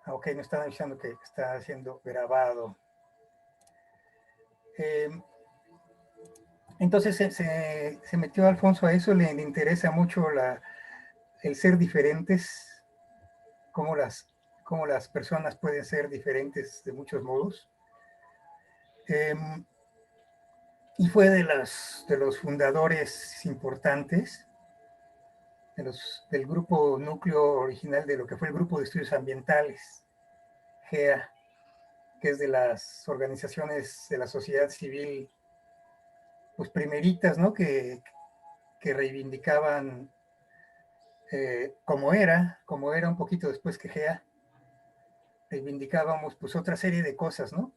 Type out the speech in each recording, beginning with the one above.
Ok, me están avisando que está siendo grabado. Entonces se metió Alfonso a eso, le interesa mucho el ser diferentes, cómo las personas pueden ser diferentes de muchos modos. Y fue de los fundadores importantes del grupo núcleo original de lo que fue el Grupo de Estudios Ambientales, GEA, que es de las organizaciones de la sociedad civil, pues primeritas, ¿no? Que reivindicaban como era un poquito después que GEA, reivindicábamos pues otra serie de cosas, ¿no?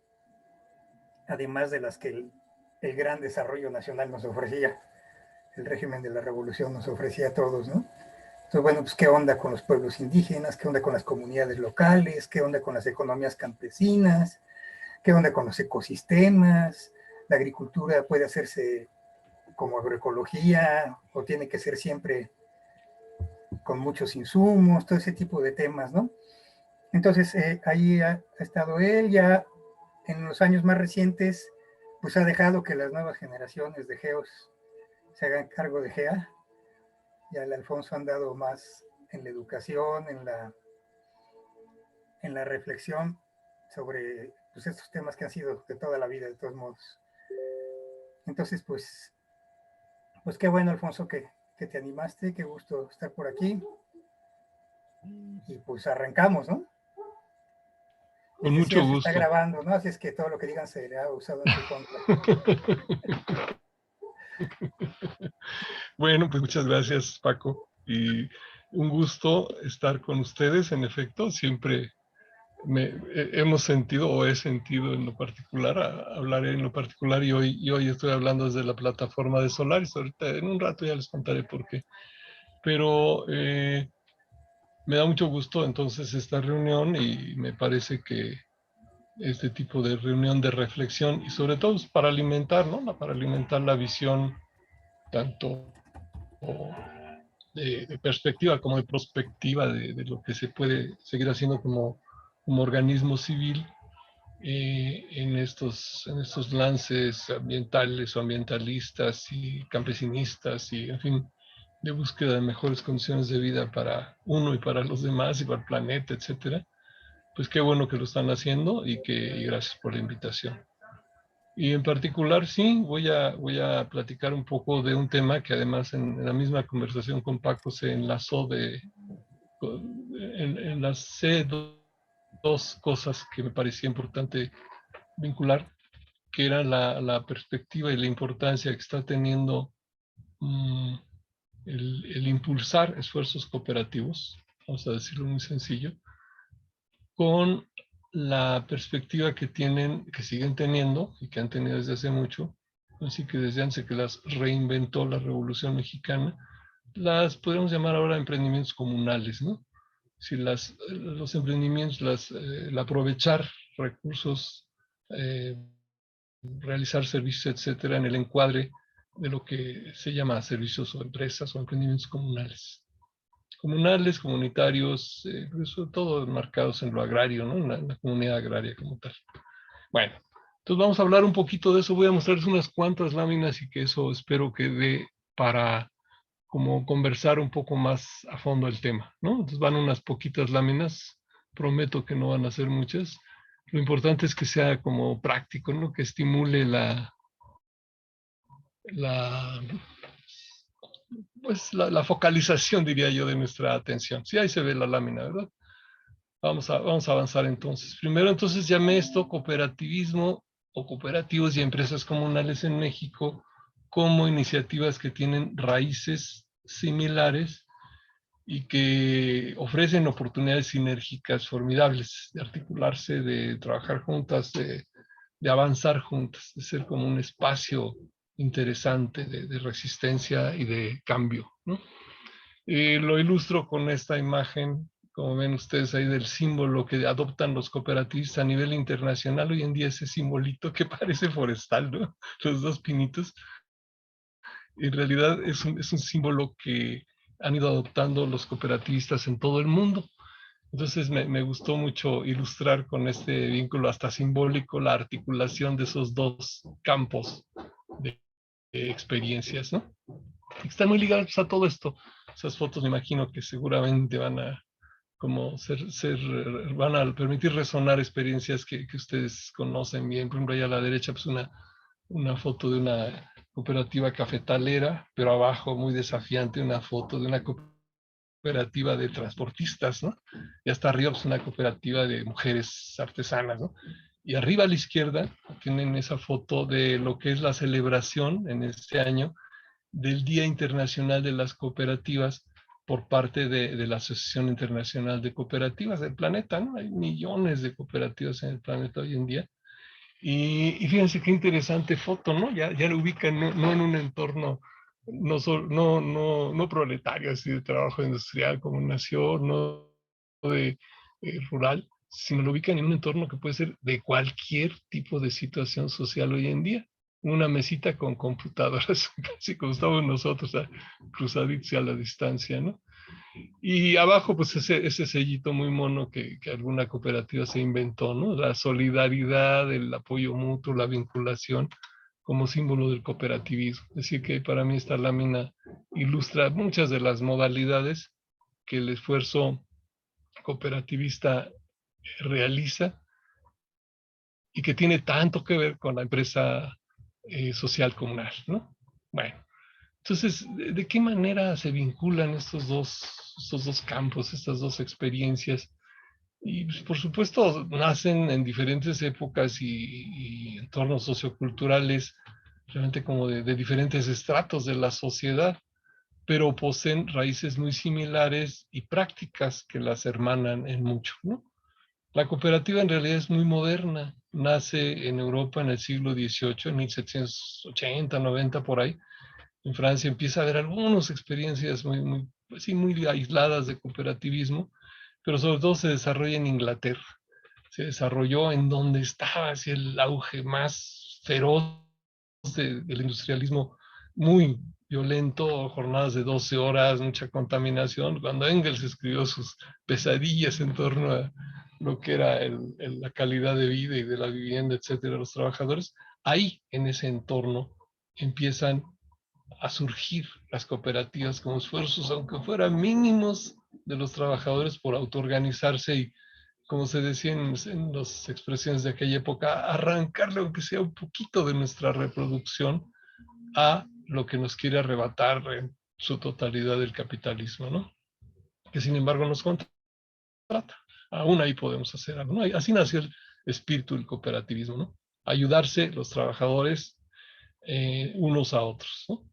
Además de las que el gran desarrollo nacional nos ofrecía, el régimen de la revolución nos ofrecía a todos, ¿no? Entonces, bueno, pues qué onda con los pueblos indígenas, qué onda con las comunidades locales, qué onda con las economías campesinas, qué onda con los ecosistemas, la agricultura puede hacerse como agroecología o tiene que ser siempre con muchos insumos, todo ese tipo de temas, ¿no? Entonces, ahí ha estado él, ya en los años más recientes, pues ha dejado que las nuevas generaciones de geos se hagan cargo de GEA. Ya el Alfonso ha andado más en la educación, en la reflexión sobre pues, estos temas que han sido de toda la vida, de todos modos. Entonces, pues qué bueno, Alfonso, que te animaste, qué gusto estar por aquí. Y pues arrancamos, ¿no? Con mucho Se está gusto. grabando, ¿no? Así es que todo lo que digan será usado en su contra. Bueno, pues muchas gracias, Paco. Y un gusto estar con ustedes, en efecto. Siempre hemos sentido o he sentido en lo particular, hablaré en lo particular y hoy estoy hablando desde la plataforma de Solaris. Ahorita en un rato ya les contaré por qué. Pero me da mucho gusto entonces esta reunión y me parece que este tipo de reunión de reflexión y sobre todo para alimentar, ¿no? Para alimentar la visión tanto de perspectiva como de prospectiva de lo que se puede seguir haciendo como organismo civil en estos lances ambientales o ambientalistas y campesinistas y, en fin, de búsqueda de mejores condiciones de vida para uno y para los demás y para el planeta, etcétera. Pues qué bueno que lo están haciendo y gracias por la invitación. Y en particular, sí, voy a platicar un poco de un tema que además en la misma conversación con Paco se enlazó enlacé dos cosas que me parecía importante vincular, que era la perspectiva y la importancia que está teniendo el impulsar esfuerzos cooperativos, vamos a decirlo muy sencillo, con la perspectiva que siguen teniendo y que han tenido desde hace mucho, así que desde antes que las reinventó la Revolución Mexicana, las podríamos llamar ahora emprendimientos comunales, ¿no? Si los emprendimientos, el aprovechar recursos, realizar servicios, etcétera, en el encuadre de lo que se llama servicios o empresas o emprendimientos comunales, comunitarios, sobre todo marcados en lo agrario, ¿no? En la comunidad agraria como tal. Bueno, entonces vamos a hablar un poquito de eso. Voy a mostrarles unas cuantas láminas y que eso espero que dé para como conversar un poco más a fondo el tema, ¿no? Entonces van unas poquitas láminas, prometo que no van a ser muchas. Lo importante es que sea como práctico, ¿no? Que estimule la la focalización, diría yo, de nuestra atención. Sí, ahí se ve la lámina, ¿verdad? Vamos a avanzar entonces. Primero, entonces, llamé esto cooperativismo o cooperativos y empresas comunales en México como iniciativas que tienen raíces similares y que ofrecen oportunidades sinérgicas formidables de articularse, de trabajar juntas, de avanzar juntas, de ser como un espacio interesante de resistencia y de cambio, ¿no? Lo ilustro con esta imagen, como ven ustedes ahí, del símbolo que adoptan los cooperativistas a nivel internacional. Hoy en día ese simbolito que parece forestal, ¿no? Los dos pinitos. En realidad es un símbolo que han ido adoptando los cooperativistas en todo el mundo. Entonces me gustó mucho ilustrar con este vínculo hasta simbólico la articulación de esos dos campos de experiencias, ¿no? Están muy ligados a todo esto. Esas fotos me imagino que seguramente van a como van a permitir resonar experiencias que ustedes conocen bien. Por ejemplo, ahí a la derecha, pues una foto de una cooperativa cafetalera, pero abajo, muy desafiante, una foto de una cooperativa de transportistas, ¿no? Y hasta arriba, pues una cooperativa de mujeres artesanas, ¿no? Y arriba a la izquierda tienen esa foto de lo que es la celebración en este año del Día Internacional de las Cooperativas por parte de la Asociación Internacional de Cooperativas del planeta, ¿no? Hay millones de cooperativas en el planeta hoy en día. Y fíjense qué interesante foto, ¿no? Ya lo ubican no en un entorno no proletario, así de trabajo industrial como nación, no de rural, sino lo ubican en un entorno que puede ser de cualquier tipo de situación social hoy en día. Una mesita con computadoras, así como estamos nosotros, cruzaditos y a la distancia, ¿no? Y abajo, pues ese sellito muy mono que alguna cooperativa se inventó, ¿no? La solidaridad, el apoyo mutuo, la vinculación como símbolo del cooperativismo. Es decir, que para mí esta lámina ilustra muchas de las modalidades que el esfuerzo cooperativista realiza y que tiene tanto que ver con la empresa social comunal, ¿no? Bueno, entonces, ¿de qué manera se vinculan estos dos campos, estas dos experiencias? Y pues, por supuesto, nacen en diferentes épocas y entornos socioculturales, realmente como de diferentes estratos de la sociedad, pero poseen raíces muy similares y prácticas que las hermanan en mucho, ¿no? La cooperativa en realidad es muy moderna, nace en Europa en el siglo XVIII, en 1780, 90 por ahí. En Francia empieza a haber algunas experiencias pues sí, muy aisladas de cooperativismo, pero sobre todo se desarrolla en Inglaterra. Se desarrolló en donde estaba así el auge más feroz del industrialismo, muy violento, jornadas de 12 horas, mucha contaminación. Cuando Engels escribió sus pesadillas en torno a lo que era la calidad de vida y de la vivienda, etcétera, de los trabajadores, ahí en ese entorno empiezan a surgir las cooperativas como esfuerzos, aunque fueran mínimos, de los trabajadores por autoorganizarse y, como se decía en las expresiones de aquella época, arrancarle aunque sea un poquito de nuestra reproducción a lo que nos quiere arrebatar en su totalidad el capitalismo, ¿no? Que sin embargo nos contrata. Aún ahí podemos hacer algo, ¿no? Así nació el espíritu del cooperativismo, ¿no? Ayudarse los trabajadores unos a otros, ¿no?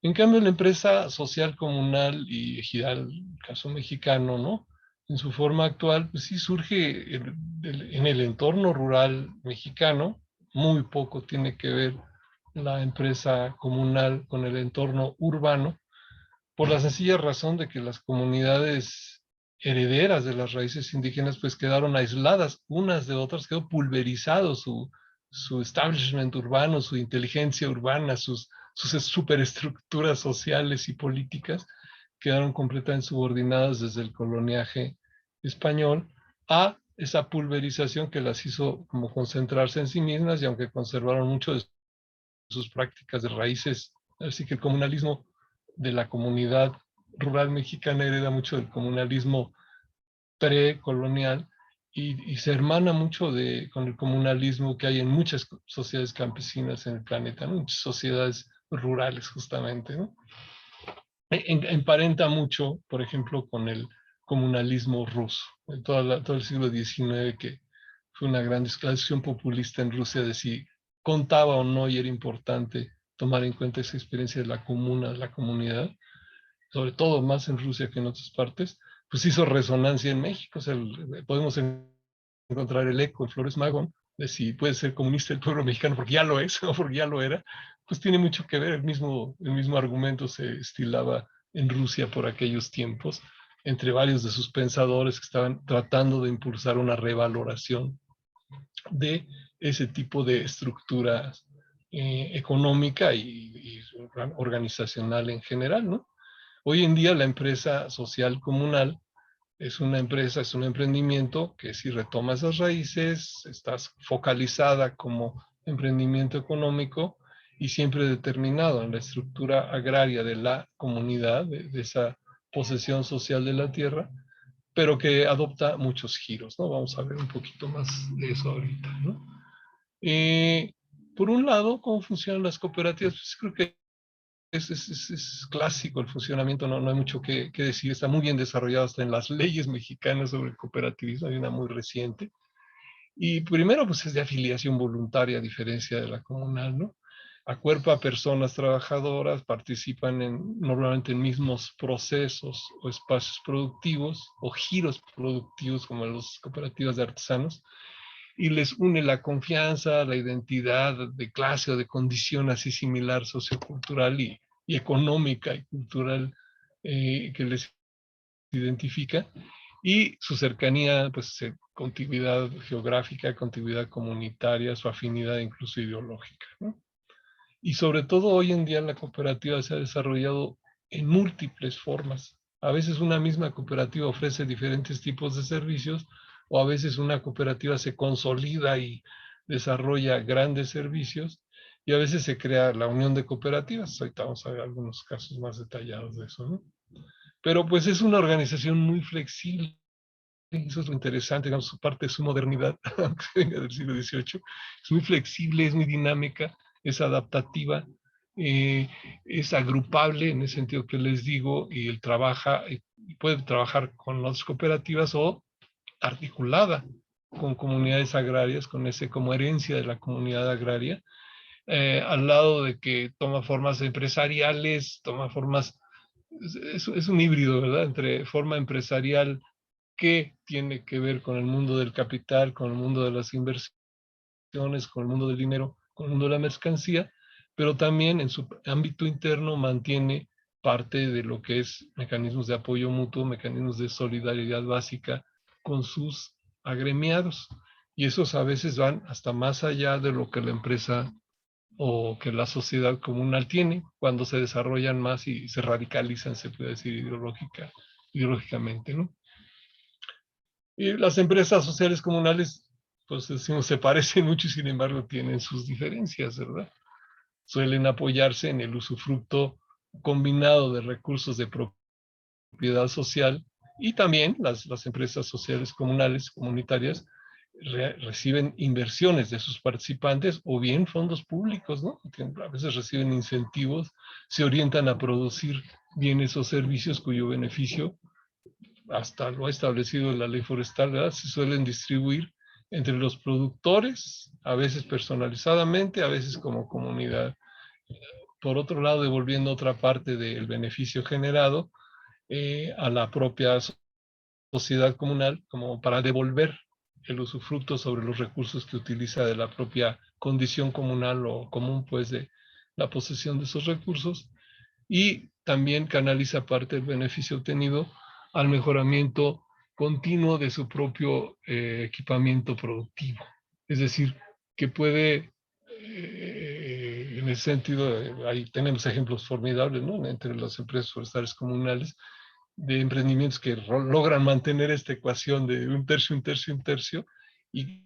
En cambio, la empresa social comunal y ejidal, el caso mexicano, ¿no? En su forma actual, pues sí surge en el entorno rural mexicano, muy poco tiene que ver la empresa comunal con el entorno urbano, por la sencilla razón de que las comunidades herederas de las raíces indígenas pues quedaron aisladas unas de otras, quedó pulverizado su establishment urbano, su inteligencia urbana, sus superestructuras sociales y políticas quedaron completamente subordinadas desde el coloniaje español a esa pulverización que las hizo como concentrarse en sí mismas y aunque conservaron mucho de sus prácticas de raíces, así que el comunalismo de la comunidad rural mexicana hereda mucho del comunalismo precolonial y se hermana mucho con el comunalismo que hay en muchas sociedades campesinas en el planeta, ¿no? Muchas sociedades rurales justamente, ¿no? Emparenta mucho, por ejemplo, con el comunalismo ruso, de todo el siglo XIX, que fue una gran discusión populista en Rusia de si contaba o no y era importante tomar en cuenta esa experiencia de la comuna, de la comunidad, sobre todo más en Rusia que en otras partes, pues hizo resonancia en México. O sea, podemos encontrar el eco en Flores Magón de si puede ser comunista el pueblo mexicano porque ya lo es o porque ya lo era, pues tiene mucho que ver. El mismo argumento se estilaba en Rusia por aquellos tiempos entre varios de sus pensadores que estaban tratando de impulsar una revaloración de ese tipo de estructura económica y organizacional en general, ¿no? Hoy en día la empresa social comunal es una empresa, es un emprendimiento que si retoma esas raíces, estás focalizada como emprendimiento económico y siempre determinado en la estructura agraria de la comunidad, de esa posesión social de la tierra, pero que adopta muchos giros, ¿no? Vamos a ver un poquito más de eso ahorita, ¿no? Eh, por un lado, ¿cómo funcionan las cooperativas? Pues creo que es clásico el funcionamiento, no hay mucho que decir, está muy bien desarrollado hasta en las leyes mexicanas sobre el cooperativismo, hay una muy reciente. Y primero, pues es de afiliación voluntaria, a diferencia de la comunal, ¿no? Acuerpa a personas trabajadoras, participan normalmente en mismos procesos o espacios productivos o giros productivos como las cooperativas de artesanos, y les une la confianza, la identidad de clase o de condición así similar sociocultural y económica y cultural que les identifica, y su cercanía, pues contiguidad geográfica, contiguidad comunitaria, su afinidad incluso ideológica, ¿no? Y sobre todo hoy en día la cooperativa se ha desarrollado en múltiples formas. A veces una misma cooperativa ofrece diferentes tipos de servicios, o a veces una cooperativa se consolida y desarrolla grandes servicios, y a veces se crea la unión de cooperativas. Ahorita vamos a ver algunos casos más detallados de eso, ¿no? Pero pues es una organización muy flexible. Eso es lo interesante, digamos, su parte de su modernidad, aunque venga del siglo XVIII, es muy flexible, es muy dinámica, es adaptativa, eh, es agrupable en el sentido que les digo, y él trabaja, puede trabajar con las cooperativas o articulada con comunidades agrarias, con ese como herencia de la comunidad agraria, al lado de que toma formas empresariales, toma formas, es un híbrido, ¿verdad? Entre forma empresarial que tiene que ver con el mundo del capital, con el mundo de las inversiones, con el mundo del dinero, con el mundo de la mercancía, pero también en su ámbito interno mantiene parte de lo que es mecanismos de apoyo mutuo, mecanismos de solidaridad básica con sus agremiados. Y esos a veces van hasta más allá de lo que la empresa o que la sociedad comunal tiene, cuando se desarrollan más y se radicalizan, se puede decir, ideológicamente, ¿no? Y las empresas sociales comunales, pues decimos, se parecen mucho y sin embargo tienen sus diferencias, ¿verdad? Suelen apoyarse en el usufructo combinado de recursos de propiedad social, y también las empresas sociales comunales, comunitarias, reciben inversiones de sus participantes o bien fondos públicos, ¿no? Que a veces reciben incentivos, se orientan a producir bienes o servicios cuyo beneficio, hasta lo ha establecido la ley forestal, ¿verdad? Se suelen distribuir entre los productores, a veces personalizadamente, a veces como comunidad. Por otro lado, devolviendo otra parte del beneficio generado a la propia sociedad comunal, como para devolver el usufructo sobre los recursos que utiliza de la propia condición comunal o común, pues, de la posesión de esos recursos, y también canaliza parte del beneficio obtenido al mejoramiento continuo de su propio equipamiento productivo. Es decir, que puede, en ese sentido, ahí tenemos ejemplos formidables, ¿no? Entre las empresas forestales comunales, de emprendimientos que logran mantener esta ecuación de un tercio, un tercio, un tercio, y,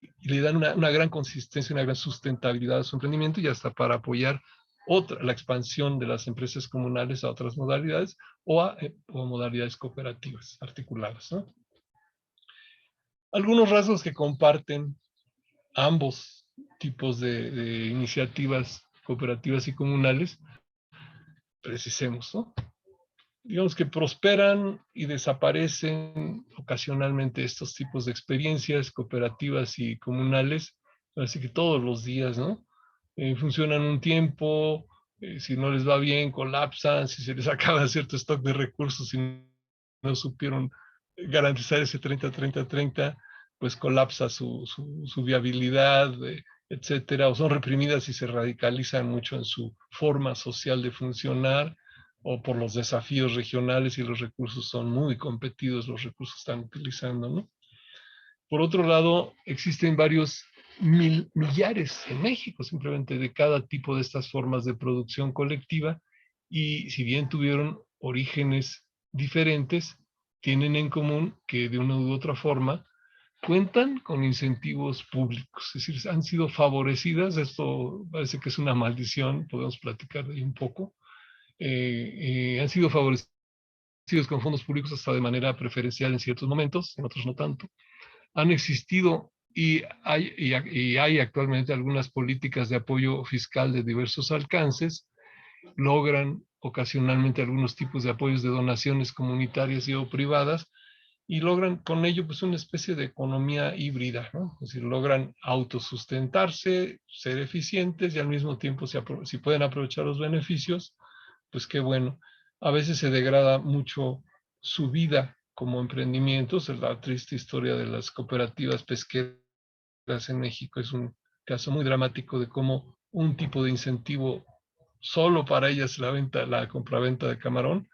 y le dan una gran consistencia, una gran sustentabilidad a su emprendimiento, y hasta para apoyar la expansión de las empresas comunales a otras modalidades o modalidades cooperativas articuladas, ¿no? Algunos rasgos que comparten ambos tipos de iniciativas cooperativas y comunales, precisemos, ¿no? Digamos que prosperan y desaparecen ocasionalmente estos tipos de experiencias cooperativas y comunales, así que todos los días, ¿no? Funcionan un tiempo, si no les va bien, colapsan, si se les acaba cierto stock de recursos y no supieron garantizar ese 30-30-30, pues colapsa su viabilidad, etcétera, o son reprimidas y se radicalizan mucho en su forma social de funcionar, o por los desafíos regionales y los recursos son muy competidos, los recursos que están utilizando, ¿no? Por otro lado, existen varios millares en México, simplemente, de cada tipo de estas formas de producción colectiva, y si bien tuvieron orígenes diferentes, tienen en común que de una u otra forma cuentan con incentivos públicos, es decir, han sido favorecidas. Esto parece que es una maldición, podemos platicar de ahí un poco. Han sido favorecidos con fondos públicos hasta de manera preferencial en ciertos momentos, en otros no tanto. Han existido y hay actualmente algunas políticas de apoyo fiscal de diversos alcances, logran ocasionalmente algunos tipos de apoyos de donaciones comunitarias y o privadas, y logran con ello pues una especie de economía híbrida, ¿no? Es decir, logran autosustentarse, ser eficientes y al mismo tiempo si pueden aprovechar los beneficios, pues qué bueno. A veces se degrada mucho su vida como emprendimientos. La triste historia de las cooperativas pesqueras en México es un caso muy dramático de cómo un tipo de incentivo solo para ellas, la compraventa de camarón,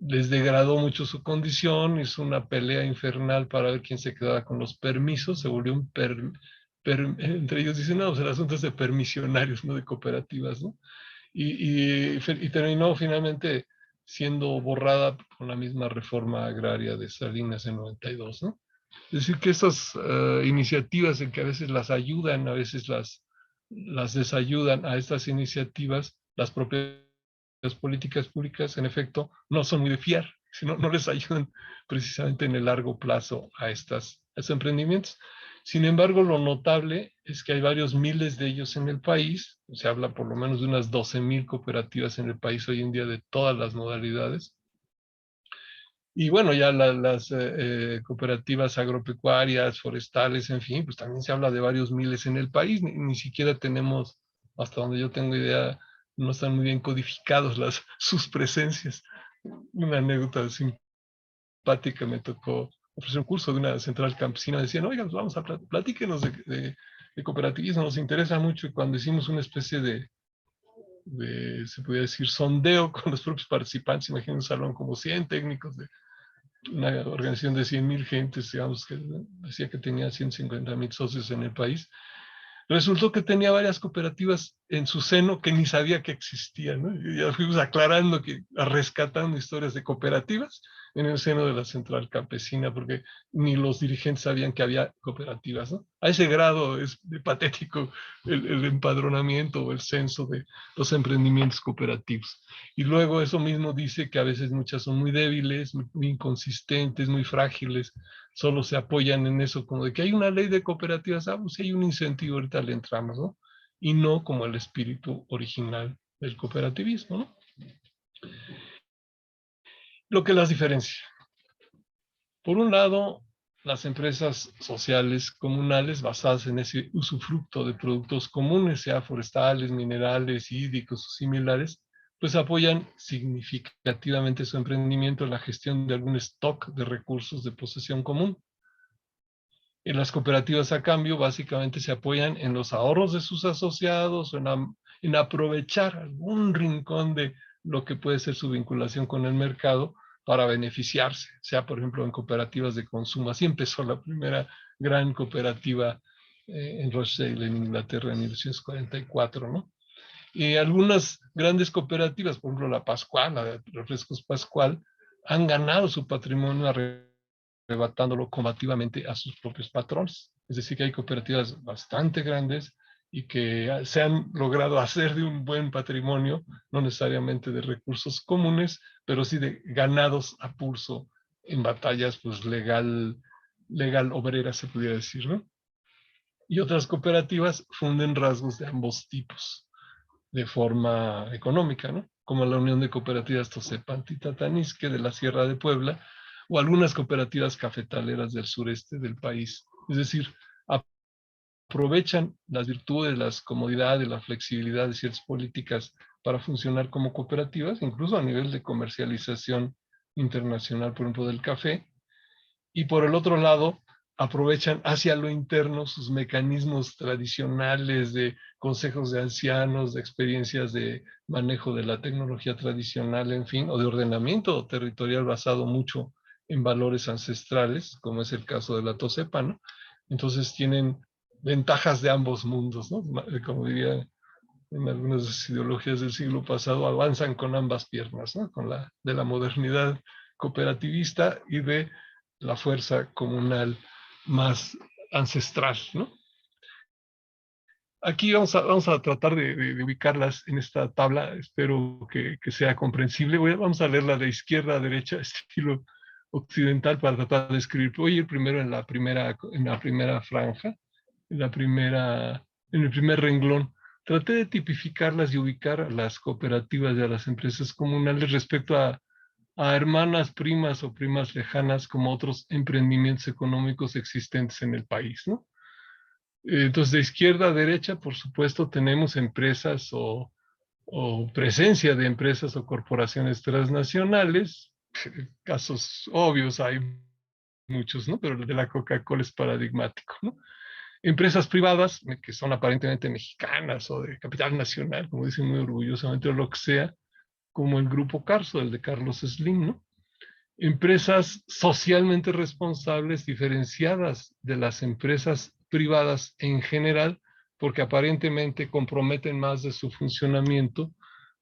les degradó mucho su condición. Es una pelea infernal para ver quién se quedaba con los permisos. Se volvió entre ellos dicen, no, pues el asunto es de permisionarios, no de cooperativas, ¿no? Y terminó finalmente siendo borrada con la misma reforma agraria de Salinas en 92, ¿no? Es decir, que estas iniciativas en que a veces las ayudan, a veces las desayudan a estas iniciativas, las propias políticas públicas, en efecto, no son muy de fiar, sino no les ayudan precisamente en el largo plazo a estos emprendimientos. Sin embargo, lo notable es que hay varios miles de ellos en el país. Se habla por lo menos de unas 12,000 cooperativas en el país hoy en día de todas las modalidades. Y bueno, ya las cooperativas agropecuarias, forestales, en fin, pues también se habla de varios miles en el país. Ni siquiera tenemos, hasta donde yo tengo idea, no están muy bien codificados sus presencias. Una anécdota simpática: me tocó ofrecer un curso de una central campesina. Decían, oigan, vamos a platíquenos de cooperativismo, nos interesa mucho. Y cuando hicimos una especie se podría decir, sondeo con los propios participantes, imagínense un salón como 100 técnicos de una organización de 100,000 gentes, digamos, que decía que tenía 150,000 socios en el país. Resultó que tenía varias cooperativas en su seno que ni sabía que existían, ¿no? Y ya fuimos aclarando, rescatando historias de cooperativas en el seno de la central campesina, porque ni los dirigentes sabían que había cooperativas, ¿no? A ese grado es de patético el empadronamiento o el censo de los emprendimientos cooperativos. Y luego eso mismo dice que a veces muchas son muy débiles, muy inconsistentes, muy frágiles. Solo se apoyan en eso como de que hay una ley de cooperativas, pues si hay un incentivo, ahorita le entramos, ¿no? Y no como el espíritu original del cooperativismo, ¿no? Lo que las diferencia. Por un lado, las empresas sociales comunales basadas en ese usufructo de productos comunes, sea forestales, minerales, hídricos o similares, pues apoyan significativamente su emprendimiento en la gestión de algún stock de recursos de posesión común. En las cooperativas, a cambio, básicamente se apoyan en los ahorros de sus asociados o en aprovechar algún rincón de lo que puede ser su vinculación con el mercado para beneficiarse, sea por ejemplo en cooperativas de consumo. Así empezó la primera gran cooperativa en Rochdale, en Inglaterra, en 1944, ¿no? Y algunas grandes cooperativas, por ejemplo la Pascual, la de Refrescos Pascual, han ganado su patrimonio arrebatándolo combativamente a sus propios patrones. Es decir, que hay cooperativas bastante grandes y que se han logrado hacer de un buen patrimonio, no necesariamente de recursos comunes, pero sí de ganados a pulso en batallas pues legal obrera, se pudiera decir, ¿no? Y otras cooperativas funden rasgos de ambos tipos de forma económica, ¿no? Como la Unión de Cooperativas Tosepan-Titatanisque de la Sierra de Puebla, o algunas cooperativas cafetaleras del sureste del país. Es decir, aprovechan las virtudes, las comodidades, la flexibilidad de ciertas políticas para funcionar como cooperativas, incluso a nivel de comercialización internacional, por ejemplo, del café. Y por el otro lado, aprovechan hacia lo interno sus mecanismos tradicionales de consejos de ancianos, de experiencias de manejo de la tecnología tradicional, en fin, o de ordenamiento territorial basado mucho en valores ancestrales, como es el caso de la TOSEPA, ¿no? Entonces tienen ventajas de ambos mundos, ¿no? Como diría en algunas de las ideologías del siglo pasado, avanzan con ambas piernas, ¿no? Con la de la modernidad cooperativista y de la fuerza comunal más ancestral, ¿no? Aquí vamos a tratar de ubicarlas en esta tabla, espero que sea comprensible. Vamos a leerla de izquierda a derecha, estilo occidental, para tratar de escribir. Voy a ir primero en la primera franja, en el primer renglón. Traté de tipificarlas y ubicar a las cooperativas y a las empresas comunales respecto a hermanas, primas o primas lejanas como otros emprendimientos económicos existentes en el país, ¿no? Entonces, de izquierda a derecha, por supuesto, tenemos empresas o presencia de empresas o corporaciones transnacionales. Casos obvios hay muchos, ¿no? Pero el de la Coca-Cola es paradigmático, ¿no? Empresas privadas, que son aparentemente mexicanas o de capital nacional, como dicen muy orgullosamente, o lo que sea, como el Grupo Carso, el de Carlos Slim, ¿no? Empresas socialmente responsables diferenciadas de las empresas privadas en general, porque aparentemente comprometen más de su funcionamiento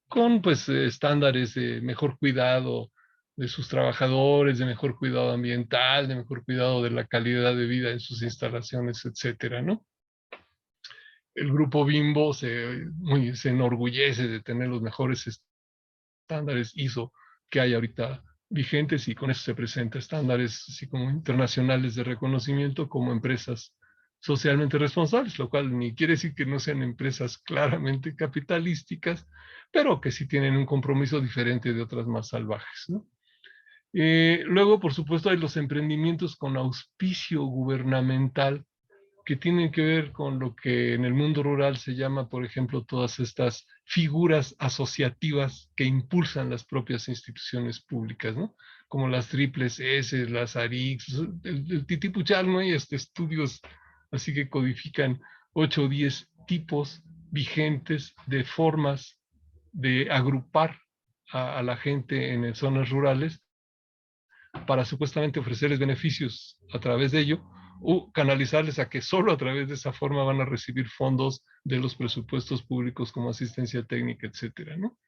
con pues estándares de mejor cuidado de sus trabajadores, de mejor cuidado ambiental, de mejor cuidado de la calidad de vida en sus instalaciones, etcétera, ¿no? El grupo Bimbo se enorgullece de tener los mejores estándares ISO que hay ahorita vigentes, y con eso se presenta estándares así como internacionales de reconocimiento como empresas socialmente responsables, lo cual ni quiere decir que no sean empresas claramente capitalísticas, pero que sí tienen un compromiso diferente de otras más salvajes, ¿no? Luego, por supuesto, hay los emprendimientos con auspicio gubernamental, que tienen que ver con lo que en el mundo rural se llama, por ejemplo, todas estas figuras asociativas que impulsan las propias instituciones públicas, ¿no? Como las triples S, las ARICS, el titipuchal, ¿no? Hay estudios así que codifican 8 o 10 tipos vigentes de formas de agrupar a la gente en zonas rurales para supuestamente ofrecerles beneficios a través de ello, o canalizarles a que solo a través de esa forma van a recibir fondos de los presupuestos públicos como asistencia técnica, etcétera, ¿no?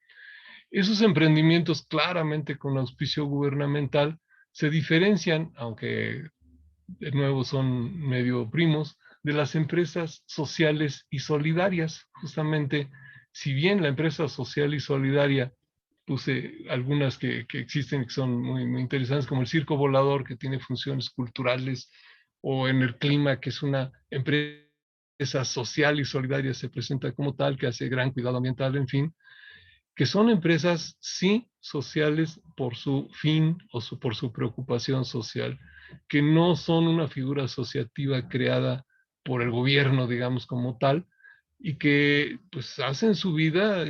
Esos emprendimientos claramente con auspicio gubernamental se diferencian, aunque de nuevo son medio primos, de las empresas sociales y solidarias. Justamente, si bien la empresa social y solidaria, puse algunas que existen, que son muy interesantes, como el Circo Volador, que tiene funciones culturales, o en el Clima, que es una empresa social y solidaria, se presenta como tal, que hace gran cuidado ambiental, en fin, que son empresas, sí, sociales por su fin o por su preocupación social, que no son una figura asociativa creada por el gobierno, digamos, como tal, y que pues hacen su vida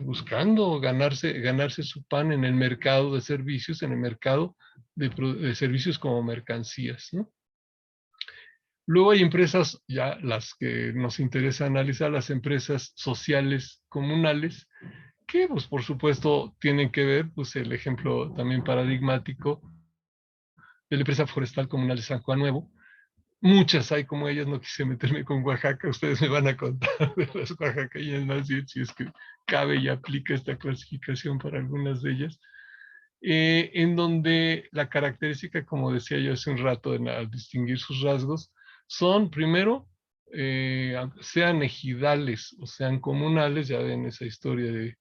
buscando ganarse su pan en el mercado de servicios, en el mercado de servicios como mercancías, ¿no? Luego hay empresas, ya las que nos interesa analizar, las empresas sociales comunales, que pues por supuesto tienen que ver, pues el ejemplo también paradigmático de la empresa forestal comunal de San Juan Nuevo. Muchas hay como ellas, no quise meterme con Oaxaca, ustedes me van a contar de las oaxaqueñas más bien, si es que cabe y aplica esta clasificación para algunas de ellas, en donde la característica, como decía yo hace un rato, al distinguir sus rasgos, son primero, sean ejidales o sean comunales, ya ven esa historia de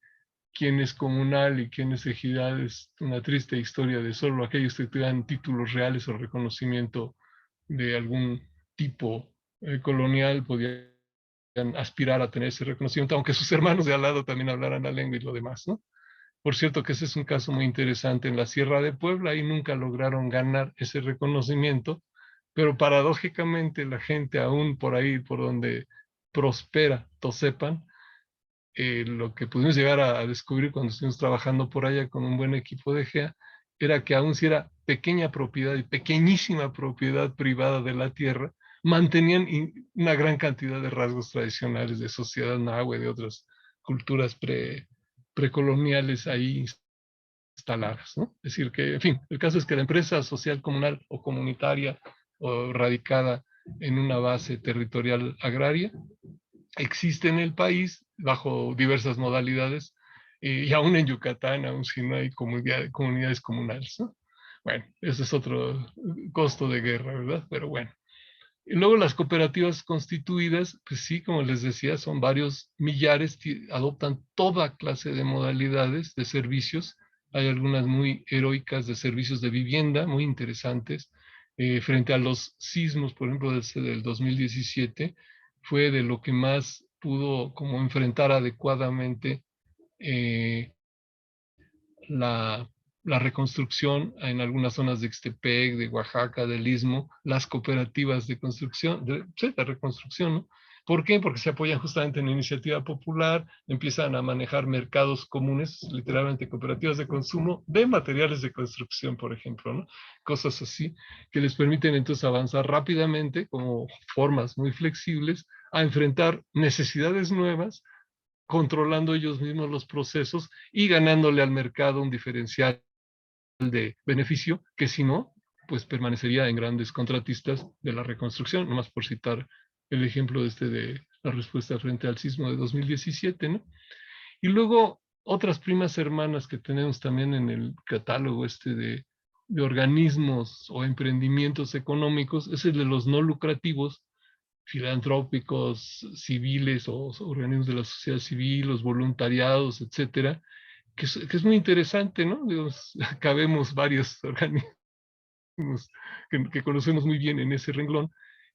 quién es comunal y quién es ejidal, es una triste historia de solo aquellos que tengan títulos reales o reconocimiento de algún tipo colonial podían aspirar a tener ese reconocimiento, aunque sus hermanos de al lado también hablaran la lengua y lo demás, ¿no? Por cierto que ese es un caso muy interesante en la Sierra de Puebla, y nunca lograron ganar ese reconocimiento, pero paradójicamente la gente aún por ahí, por donde prospera Tosepan, lo que pudimos llegar a descubrir cuando estuvimos trabajando por allá con un buen equipo de GEA, era que aún si era pequeña propiedad y pequeñísima propiedad privada de la tierra, mantenían una gran cantidad de rasgos tradicionales de sociedad nahue, de otras culturas precoloniales ahí instaladas, ¿no? Es decir, que, en fin, el caso es que la empresa social comunal o comunitaria o radicada en una base territorial agraria existe en el país bajo diversas modalidades, y aún en Yucatán, aún si no hay comunidades comunales, ¿no? Bueno, ese es otro costo de guerra, ¿verdad? Pero bueno. Y luego las cooperativas constituidas, pues sí, como les decía, son varios millares, adoptan toda clase de modalidades de servicios. Hay algunas muy heroicas de servicios de vivienda, muy interesantes. Frente a los sismos, por ejemplo, del 2017, fue de lo que más pudo como enfrentar adecuadamente eh, la, la reconstrucción en algunas zonas de Ixtepec, de Oaxaca, del Istmo, las cooperativas de construcción, sí, de reconstrucción, ¿no? ¿Por qué? Porque se apoyan justamente en la iniciativa popular, empiezan a manejar mercados comunes, literalmente cooperativas de consumo de materiales de construcción, por ejemplo, ¿no? Cosas así que les permiten entonces avanzar rápidamente como formas muy flexibles a enfrentar necesidades nuevas, controlando ellos mismos los procesos y ganándole al mercado un diferencial de beneficio que si no, pues permanecería en grandes contratistas de la reconstrucción, nomás por citar el ejemplo de la respuesta frente al sismo de 2017, ¿no? Y luego otras primas hermanas que tenemos también en el catálogo de organismos o emprendimientos económicos, es el de los no lucrativos, filantrópicos, civiles o organismos de la sociedad civil, los voluntariados, etcétera, que es muy interesante, ¿no? Digamos, cabemos varios organismos que conocemos muy bien en ese renglón,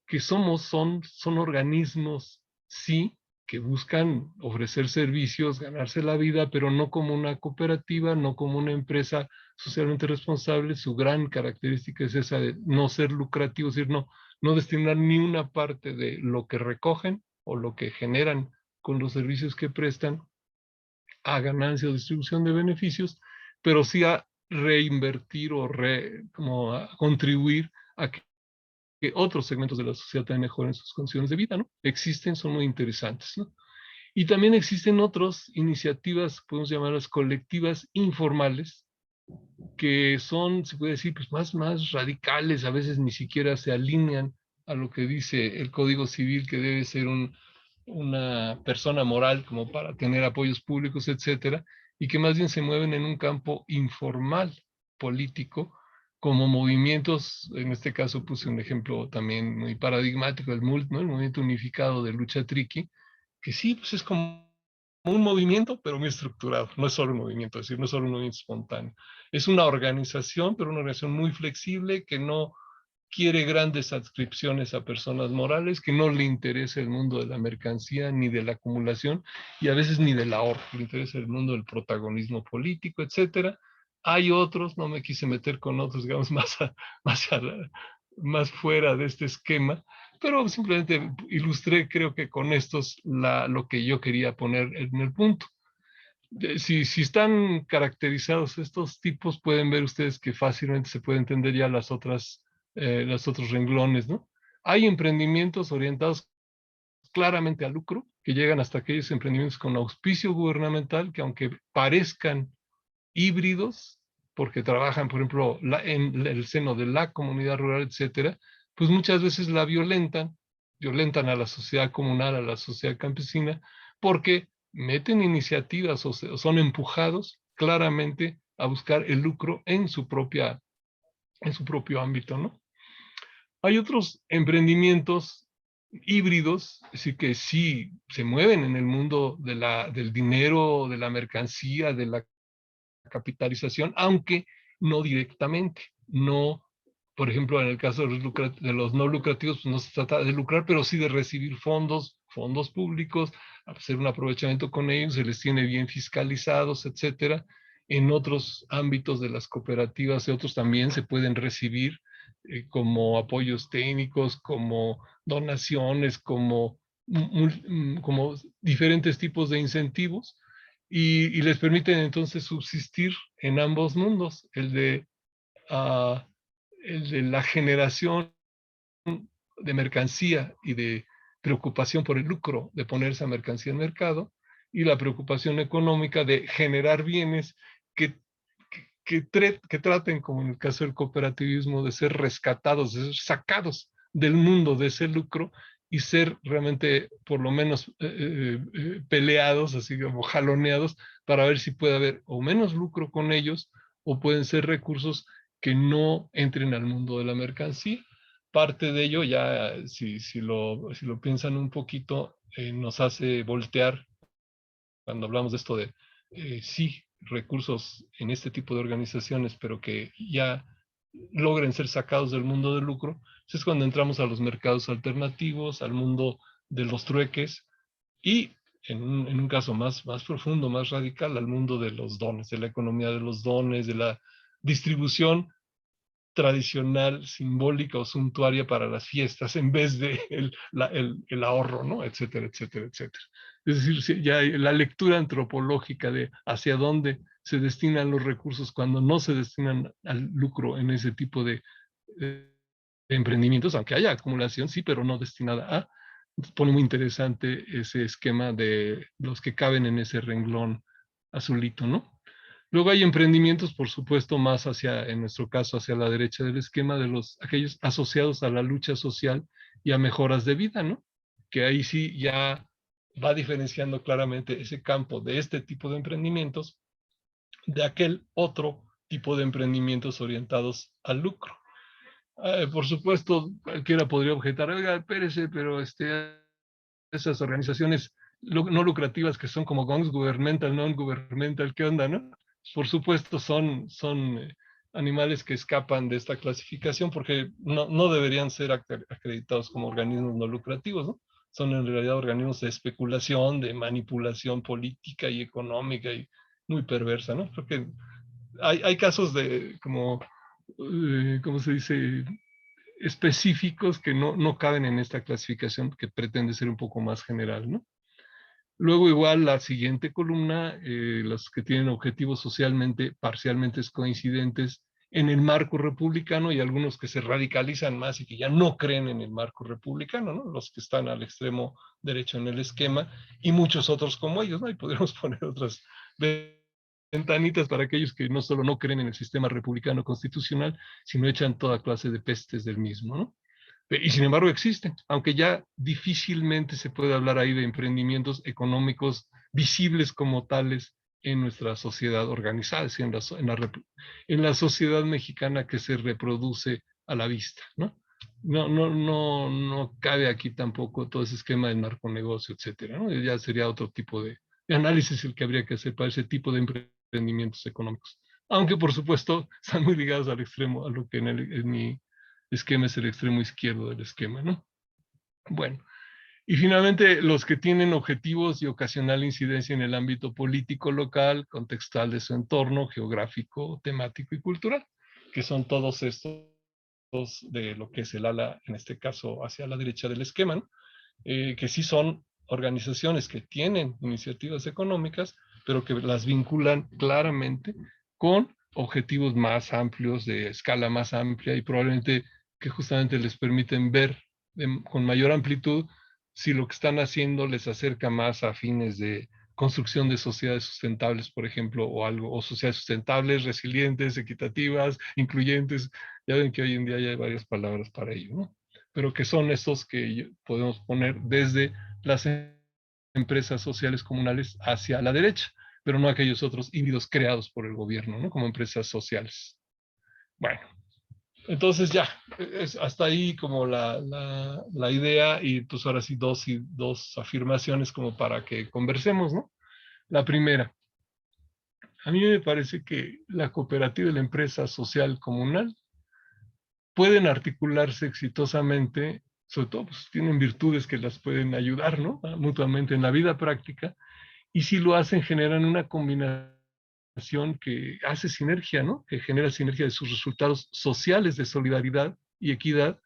que son organismos, sí, que buscan ofrecer servicios, ganarse la vida, pero no como una cooperativa, no como una empresa socialmente responsable. Su gran característica es esa de no ser lucrativos, es decir, no destinar ni una parte de lo que recogen o lo que generan con los servicios que prestan a ganancia o distribución de beneficios, pero sí a reinvertir o como a contribuir a que otros segmentos de la sociedad también mejoren sus condiciones de vida, ¿no? Existen, son muy interesantes, ¿no? Y también existen otras iniciativas, podemos llamarlas colectivas informales, que son, se puede decir, pues más radicales, a veces ni siquiera se alinean a lo que dice el Código Civil, que debe ser una persona moral como para tener apoyos públicos, etcétera, y que más bien se mueven en un campo informal político, como movimientos, en este caso puse un ejemplo también muy paradigmático, el MULT, ¿no? El Movimiento Unificado de Lucha Triqui, que sí, pues es como un movimiento, pero muy estructurado, no es solo un movimiento, es decir, no es solo un movimiento espontáneo. Es una organización, pero una organización muy flexible que no quiere grandes adscripciones a personas morales, que no le interesa el mundo de la mercancía ni de la acumulación y a veces ni del ahorro, le interesa el mundo del protagonismo político, etcétera. Hay otros, no me quise meter con otros, digamos, más, más fuera de este esquema, pero simplemente ilustré, creo que con estos, lo que yo quería poner en el punto. Si están caracterizados estos tipos, pueden ver ustedes que fácilmente se puede entender ya los otros renglones, ¿no? Hay emprendimientos orientados claramente al lucro, que llegan hasta aquellos emprendimientos con auspicio gubernamental, que aunque parezcan híbridos, porque trabajan, por ejemplo, en el seno de la comunidad rural, etcétera, pues muchas veces violentan a la sociedad comunal, a la sociedad campesina, porque meten iniciativas o son empujados claramente a buscar el lucro en su propio ámbito, ¿no? Hay otros emprendimientos híbridos, así que sí se mueven en el mundo del dinero, de la mercancía, de la capitalización, aunque no directamente. No, por ejemplo, en el caso de los no lucrativos, pues no se trata de lucrar, pero sí de recibir fondos públicos, hacer un aprovechamiento con ellos, se les tiene bien fiscalizados, etcétera. En otros ámbitos de las cooperativas y otros también se pueden recibir como apoyos técnicos, como donaciones, como diferentes tipos de incentivos y les permiten entonces subsistir en ambos mundos, uh, el de la generación de mercancía y de preocupación por el lucro de poner esa mercancía en mercado y la preocupación económica de generar bienes que, que traten, como en el caso del cooperativismo, de ser rescatados, de ser sacados del mundo de ese lucro y ser realmente por lo menos peleados, así como jaloneados, para ver si puede haber o menos lucro con ellos o pueden ser recursos que no entren al mundo de la mercancía. Parte de ello ya, si lo piensan un poquito, nos hace voltear cuando hablamos de esto de, sí, recursos en este tipo de organizaciones, pero que ya logren ser sacados del mundo del lucro, es cuando entramos a los mercados alternativos, al mundo de los trueques y en un caso más profundo, más radical, al mundo de los dones, de la economía de los dones, de la distribución tradicional, simbólica o suntuaria para las fiestas en vez de el ahorro, ¿no? Etcétera, etcétera, etcétera. Es decir, ya la lectura antropológica de hacia dónde se destinan los recursos cuando no se destinan al lucro en ese tipo de emprendimientos, aunque haya acumulación, sí, pero no destinada a. Pone muy interesante ese esquema de los que caben en ese renglón azulito, ¿no? Luego hay emprendimientos, por supuesto, más hacia, en nuestro caso, hacia la derecha del esquema de aquellos asociados a la lucha social y a mejoras de vida, ¿no? Que ahí sí ya va diferenciando claramente ese campo de este tipo de emprendimientos de aquel otro tipo de emprendimientos orientados al lucro. Por supuesto, cualquiera podría objetar, oiga, espérese, pero esas organizaciones no lucrativas que son como GONGs, governmental, non-governmental, ¿qué onda, no? Por supuesto, son animales que escapan de esta clasificación porque no deberían ser acreditados como organismos no lucrativos, ¿no? Son en realidad organismos de especulación, de manipulación política y económica y muy perversa, ¿no? Porque hay casos de como, ¿cómo se dice? Específicos que no caben en esta clasificación que pretende ser un poco más general, ¿no? Luego igual la siguiente columna, los que tienen objetivos socialmente parcialmente coincidentes en el marco republicano y algunos que se radicalizan más y que ya no creen en el marco republicano, ¿no? Los que están al extremo derecho en el esquema y muchos otros como ellos, ¿no? Y podríamos poner otras ventanitas para aquellos que no solo no creen en el sistema republicano constitucional, sino echan toda clase de pestes del mismo, ¿no? Y sin embargo existen, aunque ya difícilmente se puede hablar ahí de emprendimientos económicos visibles como tales en nuestra sociedad organizada, es decir, en la sociedad mexicana que se reproduce a la vista, ¿no? No cabe aquí tampoco todo ese esquema de narconegocio, etcétera, ¿no? Ya sería otro tipo de análisis el que habría que hacer para ese tipo de emprendimientos económicos. Aunque, por supuesto, están muy ligados al extremo, a lo que en mi esquema es el extremo izquierdo del esquema, ¿no? Bueno, y finalmente los que tienen objetivos y ocasional incidencia en el ámbito político local, contextual de su entorno, geográfico, temático y cultural, que son todos estos de lo que es el ala, en este caso hacia la derecha del esquema, ¿no? Que sí son organizaciones que tienen iniciativas económicas, pero que las vinculan claramente con objetivos más amplios, de escala más amplia y probablemente que justamente les permiten ver con mayor amplitud si lo que están haciendo les acerca más a fines de construcción de sociedades sustentables, por ejemplo, o algo, o sociedades sustentables, resilientes, equitativas, incluyentes. Ya ven que hoy en día ya hay varias palabras para ello, ¿no? Pero que son estos que podemos poner desde las empresas sociales comunales hacia la derecha, pero no aquellos otros híbridos creados por el gobierno, ¿no? Como empresas sociales. Bueno, entonces ya, es hasta ahí como la idea y pues ahora sí dos afirmaciones como para que conversemos, ¿no? La primera, a mí me parece que la cooperativa y la empresa social comunal pueden articularse exitosamente, sobre todo pues, tienen virtudes que las pueden ayudar, ¿no? Mutuamente en la vida práctica, y si lo hacen generan una combinación que hace sinergia, ¿no? Que genera sinergia de sus resultados sociales de solidaridad y equidad,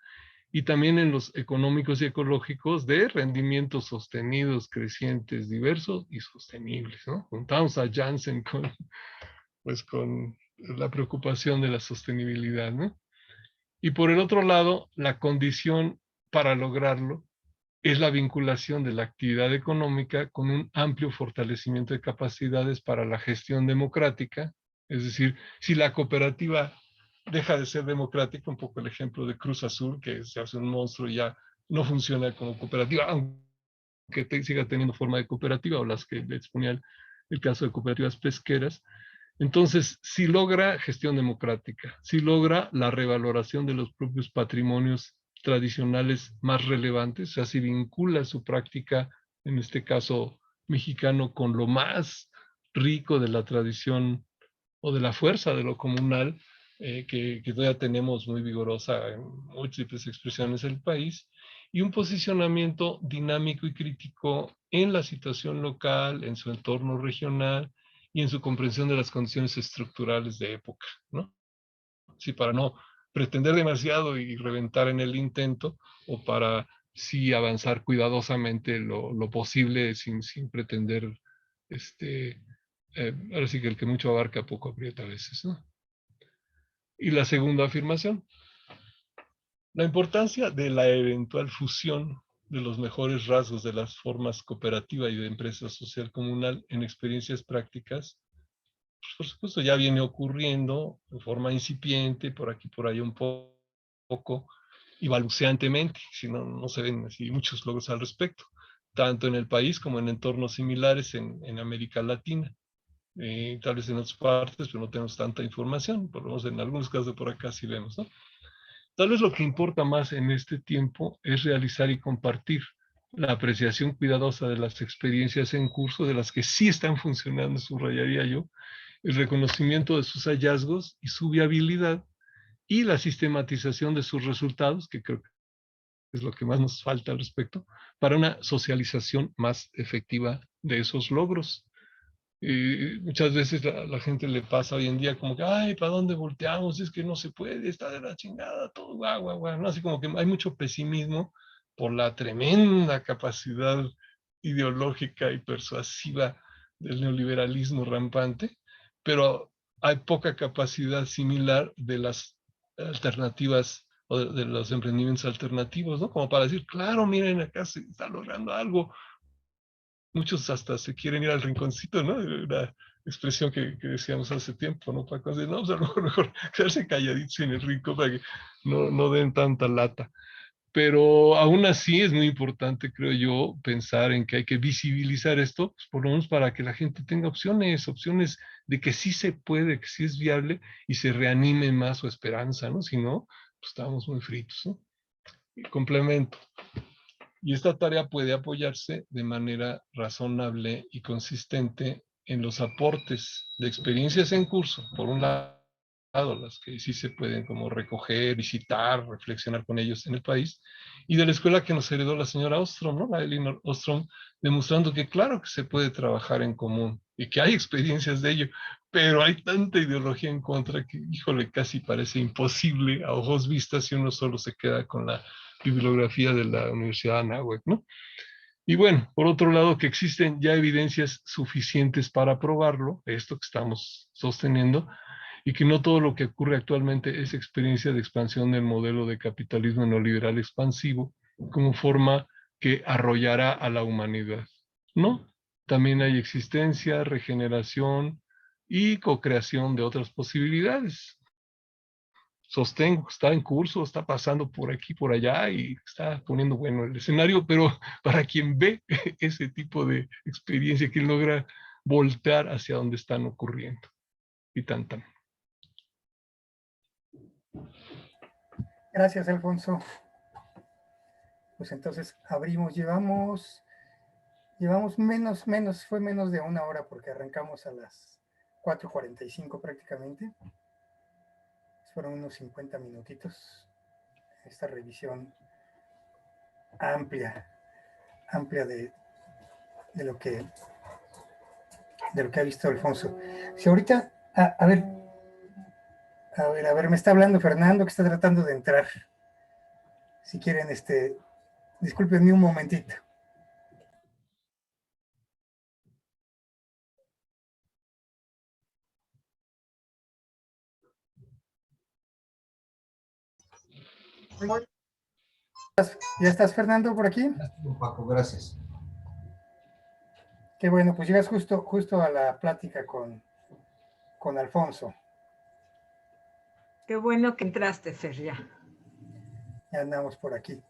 y también en los económicos y ecológicos de rendimientos sostenidos, crecientes, diversos y sostenibles, ¿no? Juntamos a Janssen con la preocupación de la sostenibilidad, ¿no? Y por el otro lado, la condición para lograrlo es la vinculación de la actividad económica con un amplio fortalecimiento de capacidades para la gestión democrática. Es decir, si la cooperativa deja de ser democrática, un poco el ejemplo de Cruz Azul, que se hace un monstruo y ya no funciona como cooperativa, aunque siga teniendo forma de cooperativa, o las que le exponía el caso de cooperativas pesqueras. Entonces, si logra gestión democrática, si logra la revaloración de los propios patrimonios tradicionales más relevantes, o sea, si vincula su práctica, en este caso mexicano, con lo más rico de la tradición o de la fuerza de lo comunal, que todavía tenemos muy vigorosa en múltiples expresiones del país, y un posicionamiento dinámico y crítico en la situación local, en su entorno regional y en su comprensión de las condiciones estructurales de época, ¿no? Sí, para no pretender demasiado y reventar en el intento, o para sí avanzar cuidadosamente lo posible sin pretender, ahora sí que el que mucho abarca poco aprieta a veces, ¿no? Y la segunda afirmación, la importancia de la eventual fusión de los mejores rasgos de las formas cooperativa y de empresa social comunal en experiencias prácticas, pues por supuesto ya viene ocurriendo de forma incipiente, por aquí por allá un poco, y balbuceantemente, si no, no se ven así muchos logros al respecto, tanto en el país como en entornos similares en América Latina. Tal vez en otras partes, pero no tenemos tanta información, por lo menos en algunos casos de por acá sí vemos, ¿no? Tal vez lo que importa más en este tiempo es realizar y compartir la apreciación cuidadosa de las experiencias en curso, de las que sí están funcionando, subrayaría yo, el reconocimiento de sus hallazgos y su viabilidad, y la sistematización de sus resultados, que creo que es lo que más nos falta al respecto, para una socialización más efectiva de esos logros. Muchas veces la gente le pasa hoy en día como que, ay, ¿para dónde volteamos? Es que no se puede, está de la chingada, todo guau, guau, guau, ¿no? Así como que hay mucho pesimismo por la tremenda capacidad ideológica y persuasiva del neoliberalismo rampante, pero hay poca capacidad similar de las alternativas o de los emprendimientos alternativos, ¿no? Como para decir, claro, miren, acá se está logrando algo. Muchos hasta se quieren ir al rinconcito, ¿no? Una expresión que decíamos hace tiempo, ¿no? Paco, de, no, pues a lo mejor quedarse calladitos en el rincón para que no den tanta lata. Pero aún así es muy importante, creo yo, pensar en que hay que visibilizar esto, pues por lo menos para que la gente tenga opciones de que sí se puede, que sí es viable, y se reanime más su esperanza, ¿no? Si no, pues estamos muy fritos, ¿no? Y complemento. Y esta tarea puede apoyarse de manera razonable y consistente en los aportes de experiencias en curso, por un lado, las que sí se pueden como recoger, visitar, reflexionar con ellos en el país, y de la escuela que nos heredó la señora Ostrom, ¿no? La Elinor Ostrom, demostrando que claro que se puede trabajar en común y que hay experiencias de ello, pero hay tanta ideología en contra que, híjole, casi parece imposible a ojos vistas si uno solo se queda con la bibliografía de la Universidad de Anáhuac, ¿no? Y bueno, por otro lado, que existen ya evidencias suficientes para probarlo, esto que estamos sosteniendo, y que no todo lo que ocurre actualmente es experiencia de expansión del modelo de capitalismo neoliberal expansivo como forma que arrollará a la humanidad. No, también hay existencia, regeneración y co-creación de otras posibilidades. Sostengo, está en curso, está pasando por aquí, por allá, y está poniendo bueno el escenario, pero para quien ve ese tipo de experiencia, quien logra voltear hacia donde están ocurriendo. Y tan. Gracias, Alfonso. Pues entonces abrimos, llevamos fue menos de una hora porque arrancamos a las 4:45 prácticamente. Fueron unos 50 minutitos. Esta revisión amplia, amplia de lo que ha visto Alfonso. Si ahorita, a ver, me está hablando Fernando que está tratando de entrar. Si quieren, discúlpenme un momentito. ¿Ya estás, Fernando, por aquí? Paco, gracias. Qué bueno, pues llegas justo a la plática con Alfonso. Qué bueno que entraste, Fer, ya. Ya andamos por aquí.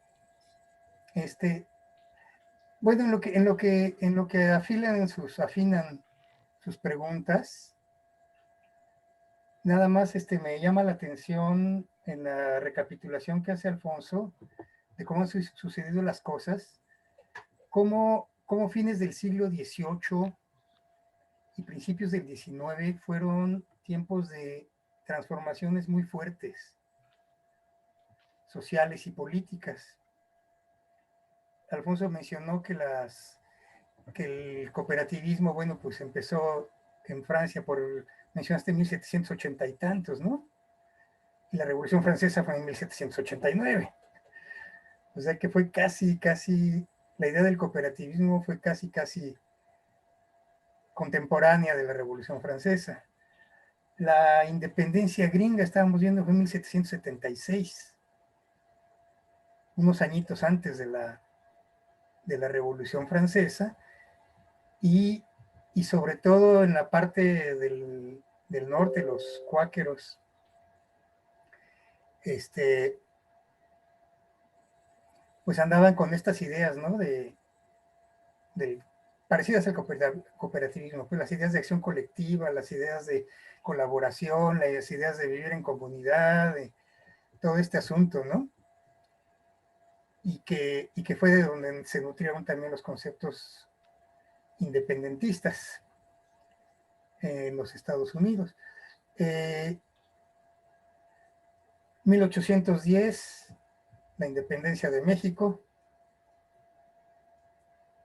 Bueno, en lo que afinan sus preguntas, nada más me llama la atención en la recapitulación que hace Alfonso de cómo han sucedido las cosas, cómo fines del siglo XVIII y principios del XIX fueron tiempos de transformaciones muy fuertes, sociales y políticas. Alfonso mencionó que el cooperativismo, bueno, pues empezó en Francia mencionaste 1780 y tantos, ¿no? Y la Revolución Francesa fue en 1789. O sea que fue casi, la idea del cooperativismo fue casi contemporánea de la Revolución Francesa. La independencia gringa, estábamos viendo, fue en 1776, unos añitos antes de la Revolución Francesa, y sobre todo en la parte del norte, los cuáqueros, pues andaban con estas ideas, ¿no? Parecidas al cooperativismo, pues las ideas de acción colectiva, las ideas de colaboración, las ideas de vivir en comunidad, de todo este asunto, ¿no? Y que fue de donde se nutrieron también los conceptos independentistas en los Estados Unidos. 1810, la independencia de México,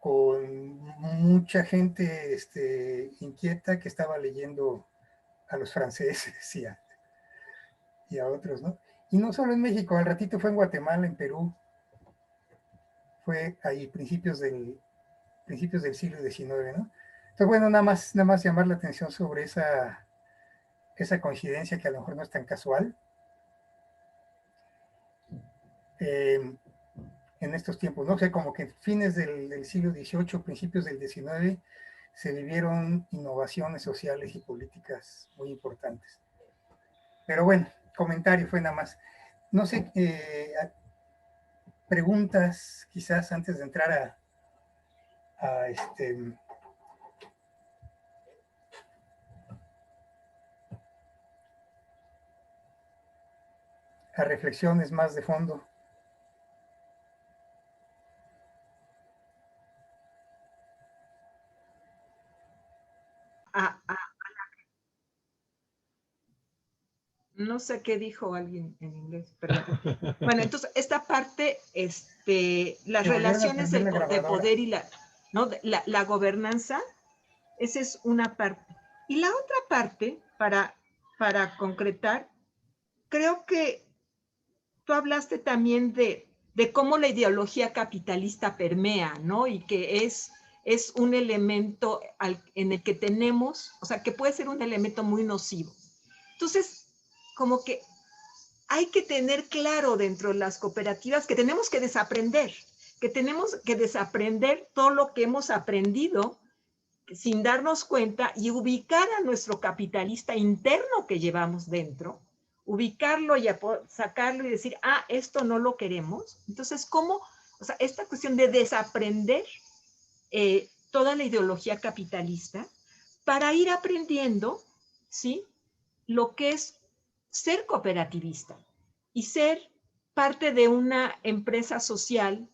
con mucha gente inquieta que estaba leyendo a los franceses y a otros, ¿no? Y no solo en México, al ratito fue en Guatemala, en Perú, fue ahí principios del siglo XIX, ¿no? Entonces, bueno, nada más llamar la atención sobre esa coincidencia que a lo mejor no es tan casual. En estos tiempos, ¿no? O sea, como que fines del siglo XVIII, principios del XIX, se vivieron innovaciones sociales y políticas muy importantes. Pero bueno, comentario fue nada más. No sé, preguntas quizás antes de entrar a a reflexiones más de fondo. No sé qué dijo alguien en inglés, perdón. Bueno, entonces esta parte, las relaciones de poder y ¿no? la gobernanza, esa es una parte. Y la otra parte, para concretar, creo que tú hablaste también de cómo la ideología capitalista permea, ¿no? Y que es un elemento en el que tenemos, o sea, que puede ser un elemento muy nocivo. Entonces, como que hay que tener claro dentro de las cooperativas que tenemos que desaprender todo lo que hemos aprendido sin darnos cuenta y ubicar a nuestro capitalista interno que llevamos dentro, ubicarlo y sacarlo y decir, esto no lo queremos. Entonces, ¿cómo? O sea, esta cuestión de desaprender toda la ideología capitalista para ir aprendiendo, ¿sí? Lo que es ser cooperativista y ser parte de una empresa social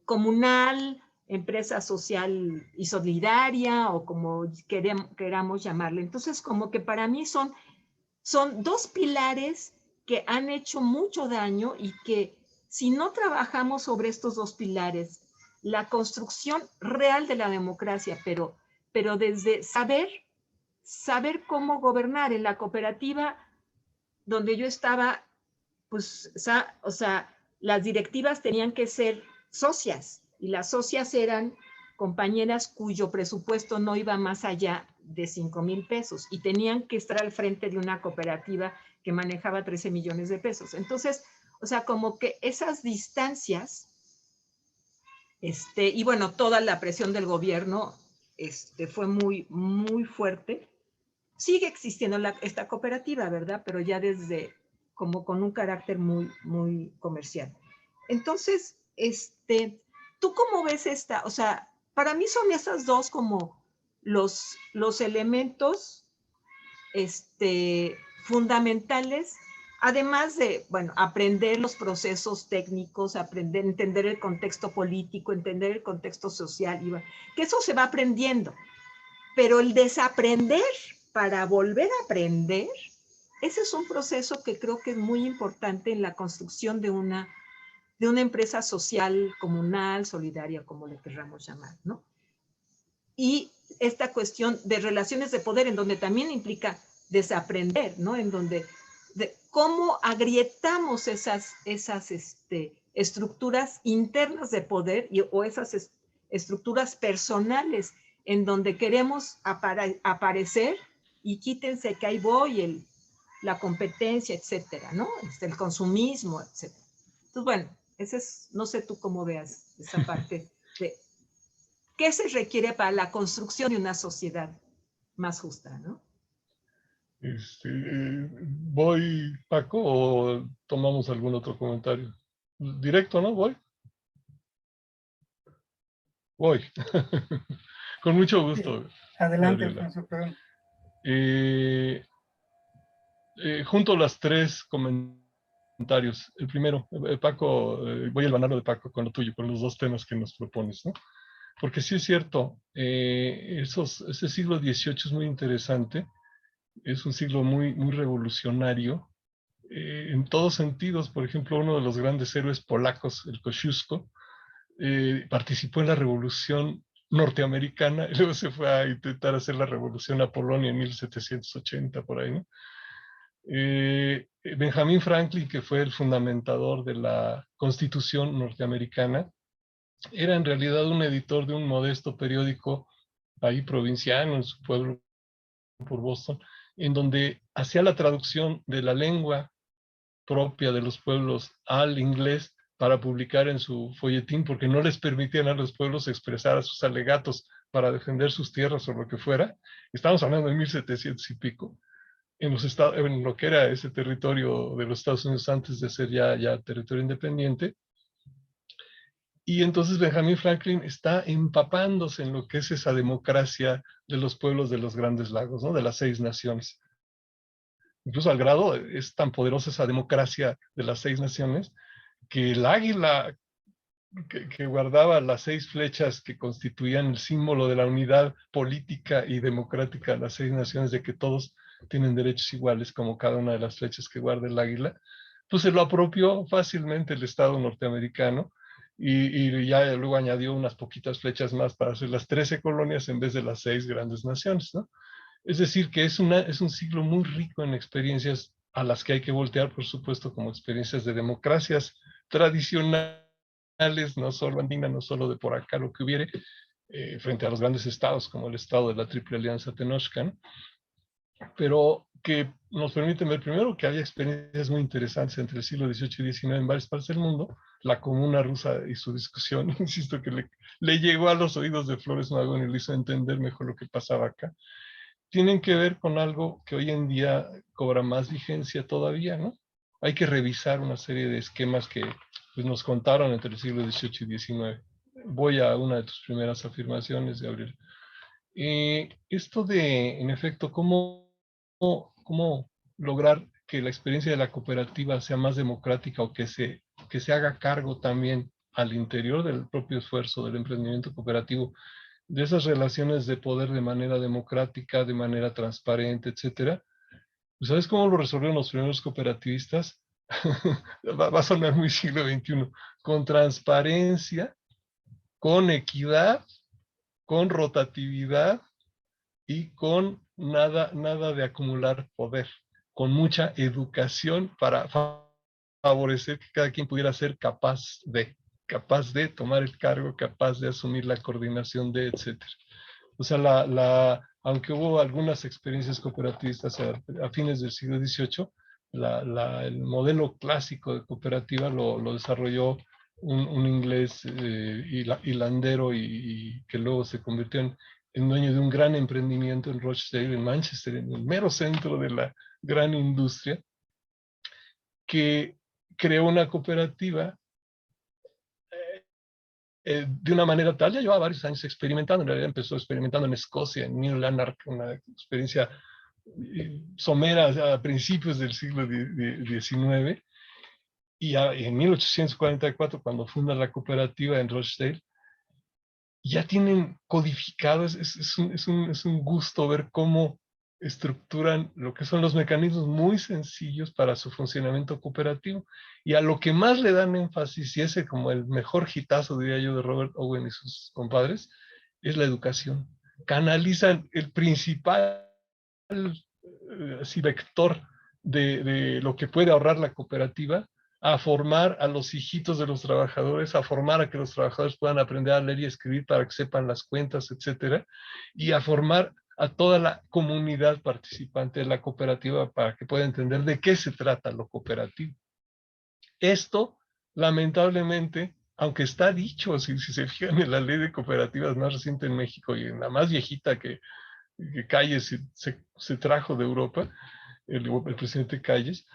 comunal, empresa social y solidaria, o como queramos llamarle. Entonces, como que para mí son dos pilares que han hecho mucho daño y que si no trabajamos sobre estos dos pilares, la construcción real de la democracia, pero desde saber cómo gobernar. En la cooperativa donde yo estaba, pues, o sea, las directivas tenían que ser socias, y las socias eran compañeras cuyo presupuesto no iba más allá de 5,000 pesos y tenían que estar al frente de una cooperativa que manejaba 13 millones de pesos. Entonces, o sea, como que esas distancias, y bueno, toda la presión del gobierno fue muy, muy fuerte. Sigue existiendo esta cooperativa, ¿verdad? Pero ya desde como con un carácter muy, muy comercial. Entonces, ¿Tú cómo ves esta? O sea, para mí son esas dos como los elementos fundamentales, además de, bueno, aprender los procesos técnicos, aprender, entender el contexto político, entender el contexto social, que eso se va aprendiendo. Pero el desaprender para volver a aprender, ese es un proceso que creo que es muy importante en la construcción de una empresa social, comunal, solidaria, como le querramos llamar, ¿no? Y esta cuestión de relaciones de poder, en donde también implica desaprender, ¿no? En donde, cómo agrietamos esas estructuras internas de poder o esas estructuras personales en donde queremos aparecer y quítense que ahí voy, la competencia, etcétera, ¿no? El consumismo, etcétera. Entonces, bueno, ese es, no sé tú cómo veas esa parte de qué se requiere para la construcción de una sociedad más justa, ¿no? ¿Voy, Paco, o tomamos algún otro comentario? Directo, ¿no? Voy. Con mucho gusto. Adelante, Gabriela. Alfonso, perdón. Junto las tres comentarios. El primero, Paco, voy a hilvanarlo de Paco con lo tuyo, con los dos temas que nos propones, ¿no? Porque sí es cierto, ese siglo XVIII es muy interesante, es un siglo muy, muy revolucionario, en todos sentidos. Por ejemplo, uno de los grandes héroes polacos, el Kosciuszko, participó en la Revolución Norteamericana y luego se fue a intentar hacer la Revolución a Polonia en 1780, por ahí, ¿no? Benjamin Franklin, que fue el fundamentador de la Constitución norteamericana, era en realidad un editor de un modesto periódico ahí provinciano en su pueblo por Boston, en donde hacía la traducción de la lengua propia de los pueblos al inglés para publicar en su folletín, porque no les permitían a los pueblos expresar sus alegatos para defender sus tierras o lo que fuera. Estamos hablando de 1700 y pico. En lo que era ese territorio de los Estados Unidos antes de ser ya territorio independiente. Y entonces Benjamin Franklin está empapándose en lo que es esa democracia de los pueblos de los Grandes Lagos, ¿no? De las 6 naciones. Incluso al grado, es tan poderosa esa democracia de las 6 naciones, que el águila que guardaba las 6 flechas que constituían el símbolo de la unidad política y democrática de las 6 naciones, de que todos tienen derechos iguales como cada una de las flechas que guarda el águila, pues se lo apropió fácilmente el Estado norteamericano y ya luego añadió unas poquitas flechas más para hacer las 13 colonias en vez de las 6 grandes naciones, ¿no? Es decir, que es un siglo muy rico en experiencias a las que hay que voltear, por supuesto, como experiencias de democracias tradicionales, no solo andina, no solo de por acá lo que hubiere, frente a los grandes estados, como el estado de la Triple Alianza Tenochcan, pero que nos permiten ver primero que había experiencias muy interesantes entre el siglo XVIII y XIX en varias partes del mundo. La Comuna Rusa y su discusión, insisto, que le llegó a los oídos de Flores Magón y le hizo entender mejor lo que pasaba acá, tienen que ver con algo que hoy en día cobra más vigencia todavía, ¿no? Hay que revisar una serie de esquemas que pues, nos contaron entre el siglo XVIII y XIX. Voy a una de tus primeras afirmaciones, Gabriel. Esto de, en efecto, cómo lograr que la experiencia de la cooperativa sea más democrática o que se haga cargo también al interior del propio esfuerzo del emprendimiento cooperativo de esas relaciones de poder de manera democrática, de manera transparente, etcétera. ¿Sabes cómo lo resolvieron los primeros cooperativistas? Va a sonar muy siglo XXI. Con transparencia, con equidad, con rotatividad y con nada de acumular poder, con mucha educación para favorecer que cada quien pudiera ser capaz de tomar el cargo, capaz de asumir la coordinación de, etcétera. O sea, aunque hubo algunas experiencias cooperativistas a fines del siglo XVIII, el modelo clásico de cooperativa lo desarrolló un inglés hilandero y que luego se convirtió en dueño de un gran emprendimiento en Rochdale, en Manchester, en el mero centro de la gran industria, que creó una cooperativa de una manera tal, ya llevaba varios años experimentando. En realidad empezó experimentando en Escocia, en Neil Lanark, una experiencia somera a principios del siglo XIX. Y en 1844, cuando funda la cooperativa en Rochdale, ya tienen codificado, es un gusto ver cómo estructuran lo que son los mecanismos muy sencillos para su funcionamiento cooperativo. Y a lo que más le dan énfasis, y ese como el mejor hitazo, diría yo, de Robert Owen y sus compadres, es la educación. Canalizan el principal así, vector de lo que puede ahorrar la cooperativa a formar a los hijitos de los trabajadores, a formar a que los trabajadores puedan aprender a leer y escribir para que sepan las cuentas, etcétera, y a formar a toda la comunidad participante de la cooperativa para que pueda entender de qué se trata lo cooperativo. Esto, lamentablemente, aunque está dicho, si se fijan en la ley de cooperativas más reciente en México y en la más viejita que Calles se trajo de Europa, el presidente Calles,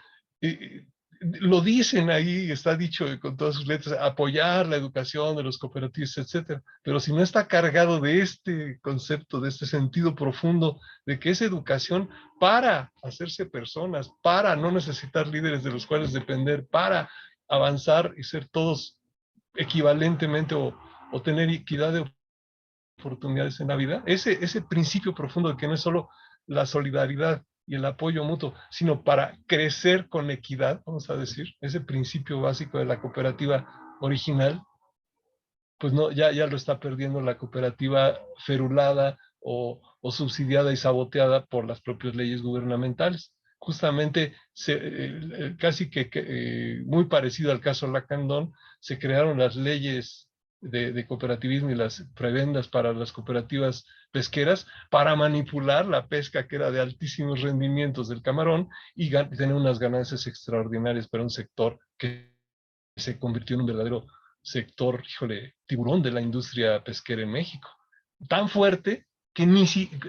lo dicen ahí, está dicho con todas sus letras, apoyar la educación de los cooperativos, etcétera. Pero si no está cargado de este concepto, de este sentido profundo, de que es educación para hacerse personas, para no necesitar líderes de los cuales depender, para avanzar y ser todos equivalentemente o tener equidad de oportunidades en la vida, ese principio profundo de que no es solo la solidaridad y el apoyo mutuo, sino para crecer con equidad, vamos a decir, ese principio básico de la cooperativa original, pues no, ya lo está perdiendo la cooperativa ferulada o subsidiada y saboteada por las propias leyes gubernamentales. Justamente, casi que muy parecido al caso Lacandón, se crearon las leyes de cooperativismo y las prebendas para las cooperativas pesqueras para manipular la pesca que era de altísimos rendimientos del camarón y tener unas ganancias extraordinarias para un sector que se convirtió en un verdadero sector, híjole, tiburón de la industria pesquera en México. Tan fuerte que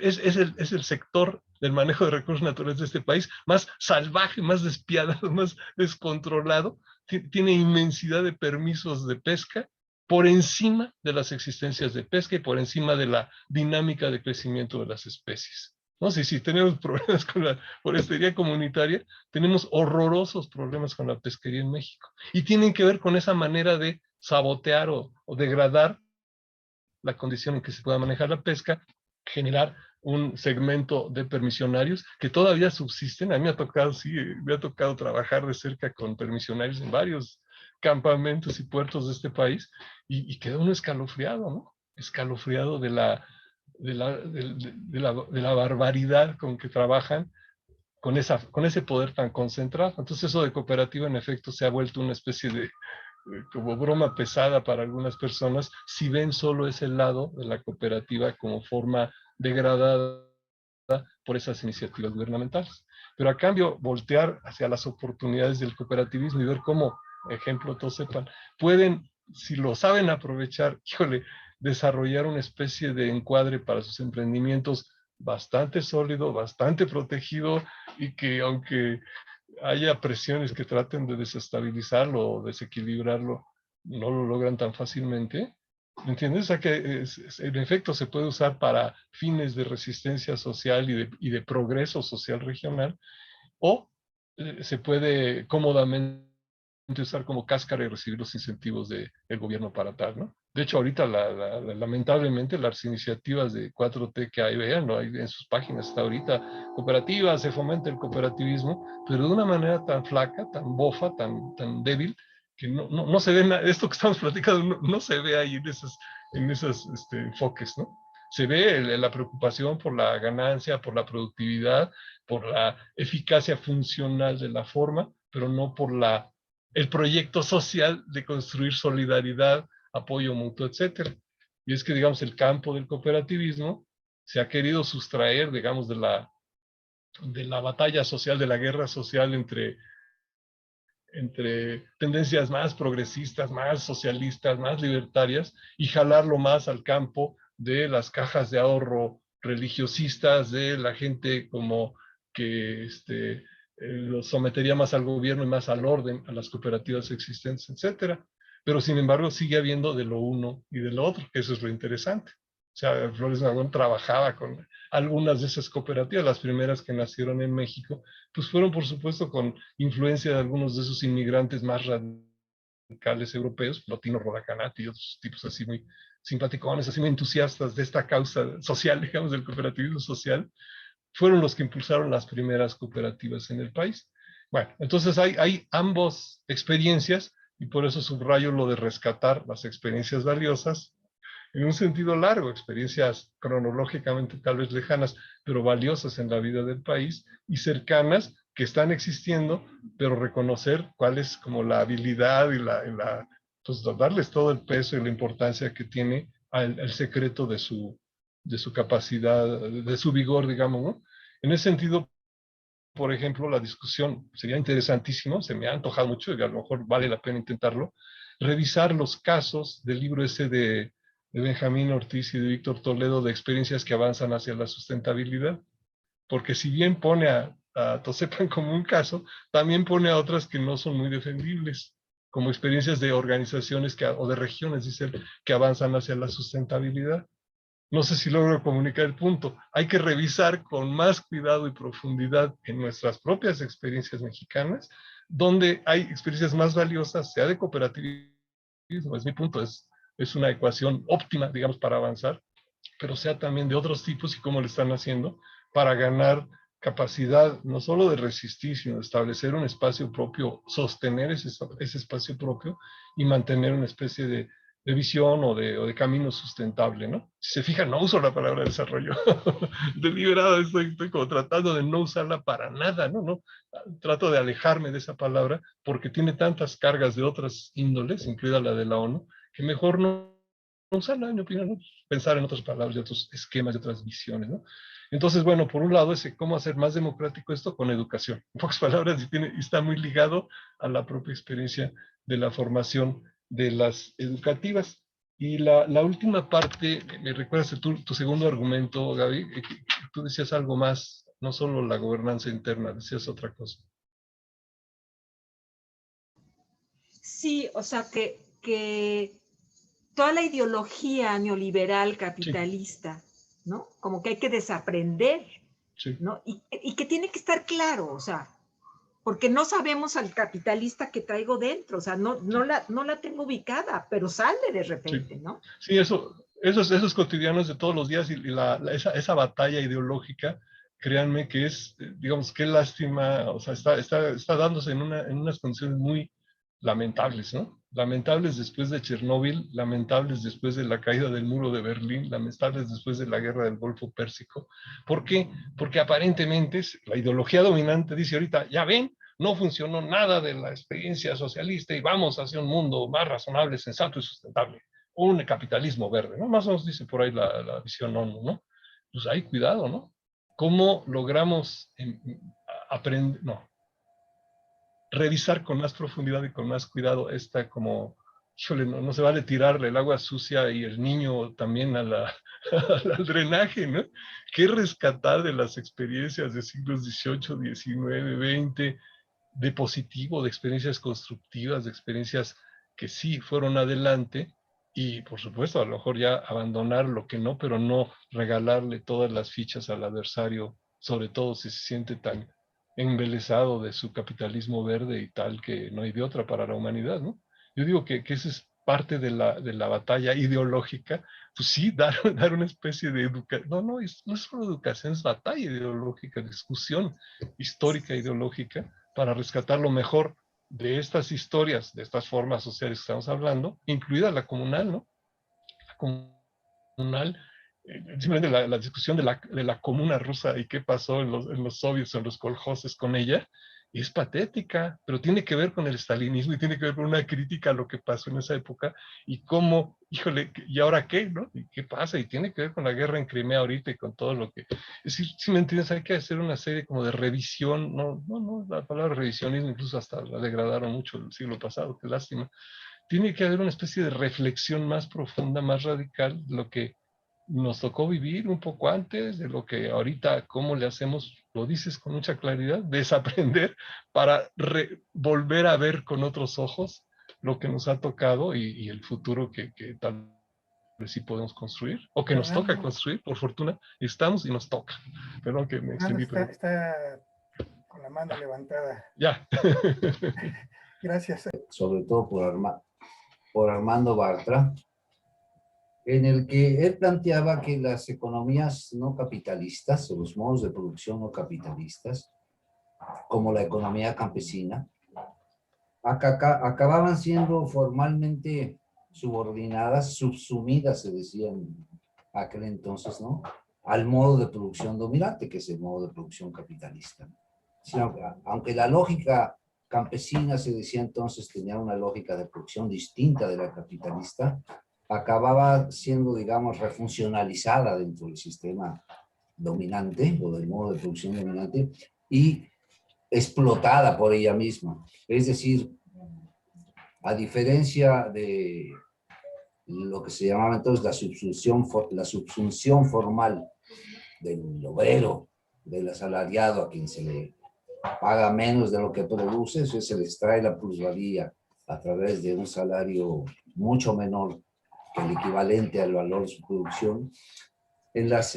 es el sector del manejo de recursos naturales de este país más salvaje, más despiadado, más descontrolado. Tiene inmensidad de permisos de pesca por encima de las existencias de pesca y por encima de la dinámica de crecimiento de las especies. No sé si tenemos problemas con la forestería comunitaria, tenemos horrorosos problemas con la pesquería en México. Y tienen que ver con esa manera de sabotear o degradar la condición en que se pueda manejar la pesca, generar un segmento de permisionarios que todavía subsisten. A mí me ha tocado, sí, me ha tocado trabajar de cerca con permisionarios en varios campamentos y puertos de este país y queda uno escalofriado, ¿no? Escalofriado de la barbaridad con que trabajan con ese poder tan concentrado. Entonces eso de cooperativa en efecto se ha vuelto una especie de como broma pesada para algunas personas si ven solo ese lado de la cooperativa como forma degradada por esas iniciativas gubernamentales. Pero a cambio, voltear hacia las oportunidades del cooperativismo y ver cómo, ejemplo, todos sepan, pueden, si lo saben aprovechar, híjole, desarrollar una especie de encuadre para sus emprendimientos bastante sólido, bastante protegido y que aunque haya presiones que traten de desestabilizarlo o desequilibrarlo, no lo logran tan fácilmente. ¿Me entiendes? O sea que en efecto se puede usar para fines de resistencia social y de progreso social regional, o se puede cómodamente usar como cáscara y recibir los incentivos del gobierno para tal, ¿no? De hecho, ahorita, lamentablemente, las iniciativas de 4T que hay, vean, ¿no? Hay en sus páginas está ahorita, cooperativas, se fomenta el cooperativismo, pero de una manera tan flaca, tan bofa, tan débil, que no se ve nada, esto que estamos platicando no se ve ahí en esos enfoques, ¿no? Se ve la preocupación por la ganancia, por la productividad, por la eficacia funcional de la forma, pero no por el proyecto social de construir solidaridad, apoyo mutuo, etcétera. Y es que, digamos, el campo del cooperativismo se ha querido sustraer, digamos, de la batalla social, de la guerra social entre tendencias más progresistas, más socialistas, más libertarias, y jalarlo más al campo de las cajas de ahorro religiosistas, de la gente como que lo sometería más al gobierno y más al orden, a las cooperativas existentes, etcétera. pero sin embargo sigue habiendo de lo uno y de lo otro, que eso es lo interesante. O sea, Flores Magón trabajaba con algunas de esas cooperativas, las primeras que nacieron en México, pues fueron por supuesto con influencia de algunos de esos inmigrantes más radicales europeos, Plotino Rodacanati y otros tipos así muy simpaticones, así muy entusiastas de esta causa social, digamos, del cooperativismo social, fueron los que impulsaron las primeras cooperativas en el país. Bueno, entonces hay ambas experiencias y por eso subrayo lo de rescatar las experiencias valiosas en un sentido largo, experiencias cronológicamente tal vez lejanas, pero valiosas en la vida del país y cercanas que están existiendo, pero reconocer cuál es como la habilidad pues darles todo el peso y la importancia que tiene al secreto de su capacidad, de su vigor, digamos, ¿no? En ese sentido, por ejemplo, la discusión sería interesantísimo, se me ha antojado mucho y a lo mejor vale la pena intentarlo, revisar los casos del libro ese de Benjamín Ortiz y de Víctor Toledo de experiencias que avanzan hacia la sustentabilidad, porque si bien pone a Tosepan como un caso, también pone a otras que no son muy defendibles, como experiencias de organizaciones o de regiones, dice, que avanzan hacia la sustentabilidad. No sé si logro comunicar el punto. Hay que revisar con más cuidado y profundidad en nuestras propias experiencias mexicanas, donde hay experiencias más valiosas, sea de cooperativismo, es mi punto, es una ecuación óptima, digamos, para avanzar, pero sea también de otros tipos y cómo lo están haciendo para ganar capacidad no solo de resistir, sino de establecer un espacio propio, sostener ese espacio propio y mantener una especie de visión o de camino sustentable, ¿no? Si se fijan, no uso la palabra desarrollo. Deliberado estoy como tratando de no usarla para nada, ¿no? No, trato de alejarme de esa palabra porque tiene tantas cargas de otras índoles, incluida la de la ONU, que mejor no usarla, en mi opinión, ¿no? Pensar en otras palabras, de otros esquemas, de otras visiones, ¿no? Entonces, bueno, por un lado, ese cómo hacer más democrático esto con educación. En pocas palabras, y está muy ligado a la propia experiencia de la formación de las educativas. Y la última parte, me recuerdas tu segundo argumento, Gaby, que tú decías algo más, no solo la gobernanza interna, decías otra cosa. Sí, o sea, que toda la ideología neoliberal capitalista, sí, ¿no? Como que hay que desaprender, sí, ¿no? Y que tiene que estar claro, o sea, porque no sabemos al capitalista que traigo dentro, o sea, no la tengo ubicada, pero sale de repente, sí, ¿no? Sí, esos cotidianos de todos los días y esa batalla ideológica, créanme que es, digamos, qué lástima, o sea, está dándose en unas condiciones muy lamentables, ¿no? Lamentables después de Chernóbil, lamentables después de la caída del muro de Berlín, lamentables después de la guerra del Golfo Pérsico. ¿Por qué? Porque aparentemente la ideología dominante dice ahorita, ya ven, no funcionó nada de la experiencia socialista y vamos hacia un mundo más razonable, sensato y sustentable. Un capitalismo verde, ¿no? Más o menos dice por ahí la visión ONU, ¿no? Pues hay cuidado, ¿no? ¿Cómo logramos aprender, no, revisar con más profundidad y con más cuidado esta como, híjole, no se vale tirarle el agua sucia y el niño también al drenaje, ¿no? ¿Qué rescatar de las experiencias de siglos XVIII, XIX, XX, de positivo, de experiencias constructivas, de experiencias que sí fueron adelante? Y por supuesto, a lo mejor ya abandonar lo que no, pero no regalarle todas las fichas al adversario, sobre todo si se siente tan embelesado de su capitalismo verde y tal, que no hay de otra para la humanidad, ¿no? Yo digo que esa es parte de la batalla ideológica, pues sí, dar una especie de educación, no es solo educación, es batalla ideológica, discusión histórica ideológica, para rescatar lo mejor de estas historias, de estas formas sociales que estamos hablando, incluida la comunal, ¿no? La comunal, simplemente la discusión de la comuna rusa y qué pasó en los soviets, en los kolhoses con ella, es patética, pero tiene que ver con el estalinismo y tiene que ver con una crítica a lo que pasó en esa época y cómo, híjole, ¿y ahora qué, no? ¿Y qué pasa? Y tiene que ver con la guerra en Crimea ahorita y con todo lo que... Es decir, si me entiendes, hay que hacer una serie como de revisión, no, la palabra revisionismo incluso hasta la degradaron mucho el siglo pasado, qué lástima. Tiene que haber una especie de reflexión más profunda, más radical, de lo que nos tocó vivir un poco antes, de lo que ahorita, cómo le hacemos, lo dices con mucha claridad, desaprender para volver a ver con otros ojos lo que nos ha tocado y el futuro que tal vez sí podemos construir, o que nos toca Fernando, construir, por fortuna, estamos y nos toca. Perdón que me Fernando extendí, está, pero está con la mano levantada. ya. Gracias. Sobre todo por Armando Bartra, en el que él planteaba que las economías no capitalistas, o los modos de producción no capitalistas, como la economía campesina, acababan siendo formalmente subordinadas, subsumidas, se decía en aquel entonces, ¿no?, al modo de producción dominante, que es el modo de producción capitalista. Sino, aunque la lógica campesina, se decía entonces, tenía una lógica de producción distinta de la capitalista, acababa siendo, digamos, refuncionalizada dentro del sistema dominante, o del modo de producción dominante, y explotada por ella misma. Es decir, a diferencia de lo que se llamaba entonces la subsunción formal del obrero, del asalariado, a quien se le paga menos de lo que produce, eso se le extrae la plusvalía a través de un salario mucho menor que el equivalente al valor de su producción. En las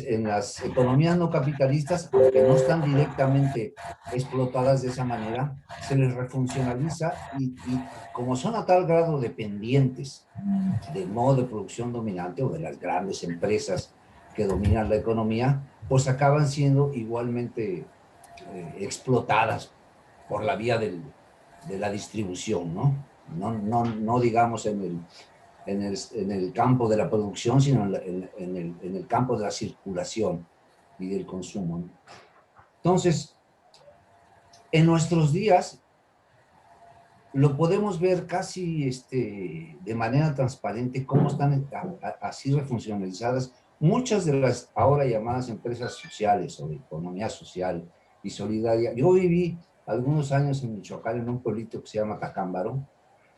economías no capitalistas, aunque no están directamente explotadas de esa manera, se les refuncionaliza y como son a tal grado dependientes del modo de producción dominante o de las grandes empresas que dominan la economía, pues acaban siendo igualmente explotadas por la vía de la distribución, ¿no? No digamos en el campo de la producción, sino en el campo de la circulación y del consumo, ¿no? Entonces, en nuestros días, lo podemos ver casi de manera transparente cómo están así refuncionalizadas muchas de las ahora llamadas empresas sociales o de economía social y solidaria. Yo viví algunos años en Michoacán, en un pueblito que se llama Tacámbaro,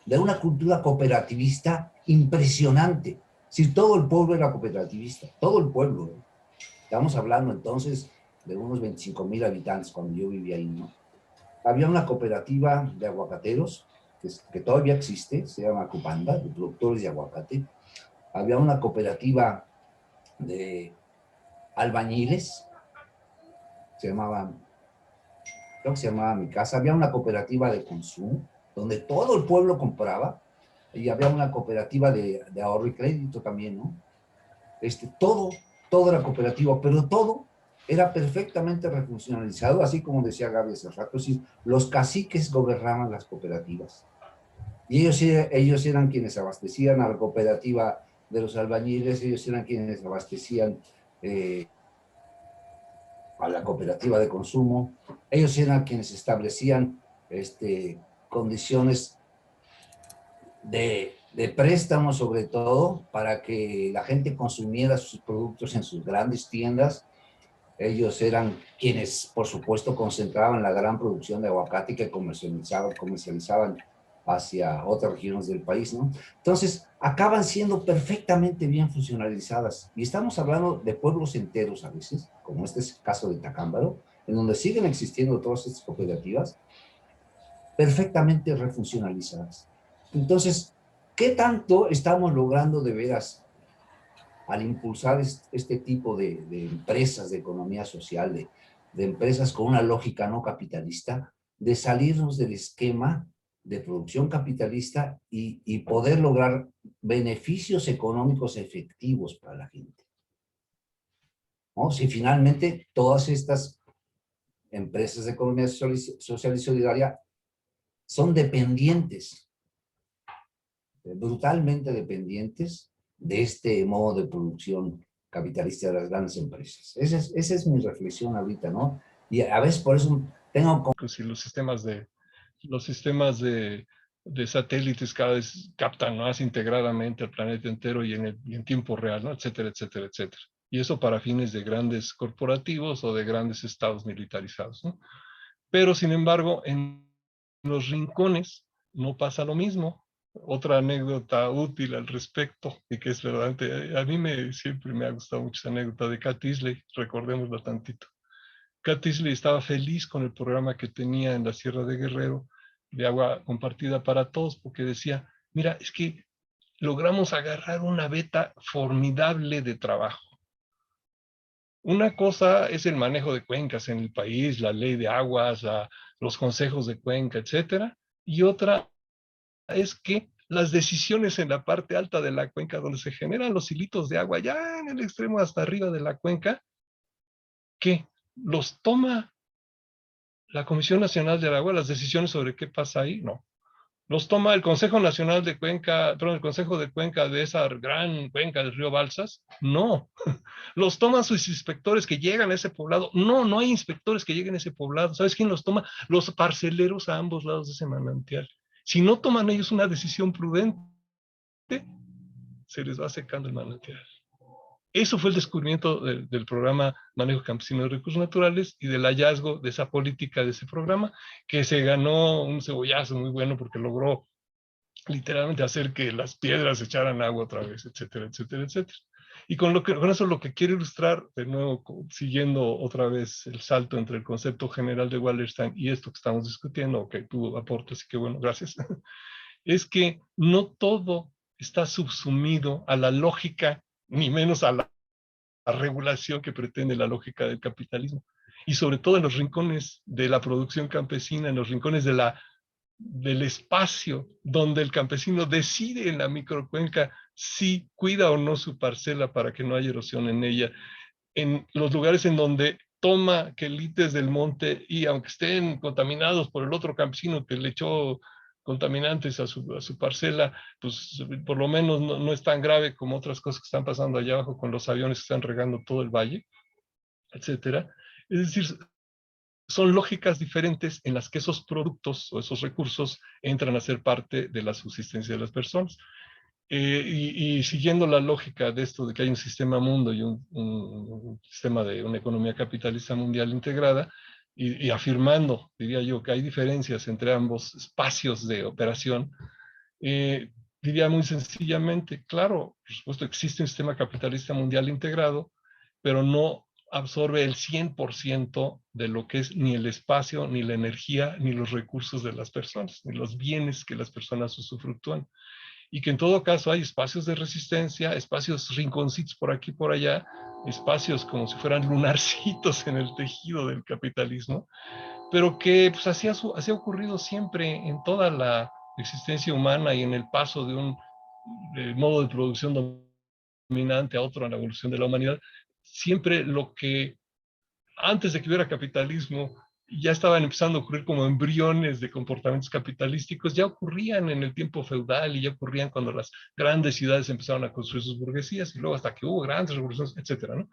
de una cultura cooperativista impresionante. Si todo el pueblo era cooperativista, todo el pueblo. Estamos hablando entonces de unos 25,000 habitantes cuando yo vivía ahí, ¿no? Había una cooperativa de aguacateros, que todavía existe, se llama Cupanda, de productores de aguacate. Había una cooperativa de albañiles, creo que se llamaba Mi Casa. Había una cooperativa de consumo, donde todo el pueblo compraba, y había una cooperativa de ahorro y crédito también, ¿no? Todo era cooperativo, pero todo era perfectamente refuncionalizado, así como decía Gaby hace rato. Es decir, los caciques gobernaban las cooperativas. Y ellos eran quienes abastecían a la cooperativa de los albañiles, ellos eran quienes abastecían a la cooperativa de consumo, ellos eran quienes establecían condiciones de préstamo, sobre todo, para que la gente consumiera sus productos en sus grandes tiendas. Ellos eran quienes, por supuesto, concentraban la gran producción de aguacate que comercializaban hacia otras regiones del país, ¿no? Entonces, acaban siendo perfectamente bien funcionalizadas. Y estamos hablando de pueblos enteros a veces, como este es el caso de Tacámbaro, en donde siguen existiendo todas estas cooperativas, perfectamente refuncionalizadas. Entonces, ¿qué tanto estamos logrando de veras al impulsar este tipo de empresas de economía social, de empresas con una lógica no capitalista, de salirnos del esquema de producción capitalista y poder lograr beneficios económicos efectivos para la gente? ¿No? Si finalmente todas estas empresas de economía social y solidaria son dependientes, brutalmente dependientes de este modo de producción capitalista de las grandes empresas. Esa es mi reflexión ahorita, ¿no? Y a veces por eso tengo... Pues, los sistemas de satélites cada vez captan más integradamente al planeta entero y en tiempo real, ¿no? Etcétera, etcétera, etcétera. Y eso para fines de grandes corporativos o de grandes estados militarizados, ¿no? Pero, sin embargo, en los rincones no pasa lo mismo. Otra anécdota útil al respecto, y que es verdaderamente, a mí siempre me ha gustado mucho esa anécdota de Cat Isley, recordémosla tantito. Cat Isley estaba feliz con el programa que tenía en la Sierra de Guerrero de agua compartida para todos, porque decía, Mira, es que logramos agarrar una beta formidable de trabajo. Una cosa es el manejo de cuencas en el país, la ley de aguas, los consejos de cuenca, etcétera, y otra es que las decisiones en la parte alta de la cuenca, donde se generan los hilitos de agua, ya en el extremo hasta arriba de la cuenca, que los toma la Comisión Nacional del Agua, las decisiones sobre qué pasa ahí, no. Los toma el Consejo Nacional de Cuenca, perdón, el Consejo de Cuenca de esa gran cuenca del río Balsas, no. Los toman sus inspectores que llegan a ese poblado, no, no hay inspectores que lleguen a ese poblado. ¿Sabes quién los toma? Los parceleros a ambos lados de ese manantial. Si no toman ellos una decisión prudente, se les va secando el manantial. Eso fue el descubrimiento del programa Manejo Campesino de Recursos Naturales y del hallazgo de esa política de ese programa, que se ganó un cebollazo muy bueno porque logró literalmente hacer que las piedras echaran agua otra vez, etcétera, etcétera, etcétera. Y con eso lo que quiero ilustrar, de nuevo, siguiendo otra vez el salto entre el concepto general de Wallerstein y esto que estamos discutiendo, ok, tú aportas, así que bueno, gracias, es que no todo está subsumido a la lógica, ni menos a la regulación que pretende la lógica del capitalismo. Y sobre todo en los rincones de la producción campesina, en los rincones del espacio donde el campesino decide en la microcuenca si cuida o no su parcela para que no haya erosión en ella, en los lugares en donde toma quelites del monte y aunque estén contaminados por el otro campesino que le echó contaminantes a su parcela, pues por lo menos no es tan grave como otras cosas que están pasando allá abajo con los aviones que están regando todo el valle, etcétera. Es decir, son lógicas diferentes en las que esos productos o esos recursos entran a ser parte de la subsistencia de las personas. Y siguiendo la lógica de esto de que hay un sistema mundo y un sistema de una economía capitalista mundial integrada, y afirmando, diría yo, que hay diferencias entre ambos espacios de operación, diría muy sencillamente, claro, por supuesto existe un sistema capitalista mundial integrado, pero no absorbe el 100% de lo que es ni el espacio, ni la energía, ni los recursos de las personas, ni los bienes que las personas usufructúan. Y que en todo caso hay espacios de resistencia, espacios rinconcitos por aquí y por allá, espacios como si fueran lunarcitos en el tejido del capitalismo, pero que pues así ha ocurrido siempre en toda la existencia humana y en el paso de un modo de producción dominante a otro en la evolución de la humanidad. Siempre lo que antes de que hubiera capitalismo ya estaban empezando a ocurrir como embriones de comportamientos capitalísticos, ya ocurrían en el tiempo feudal y ya ocurrían cuando las grandes ciudades empezaron a construir sus burguesías y luego hasta que hubo grandes revoluciones, etcétera, ¿no?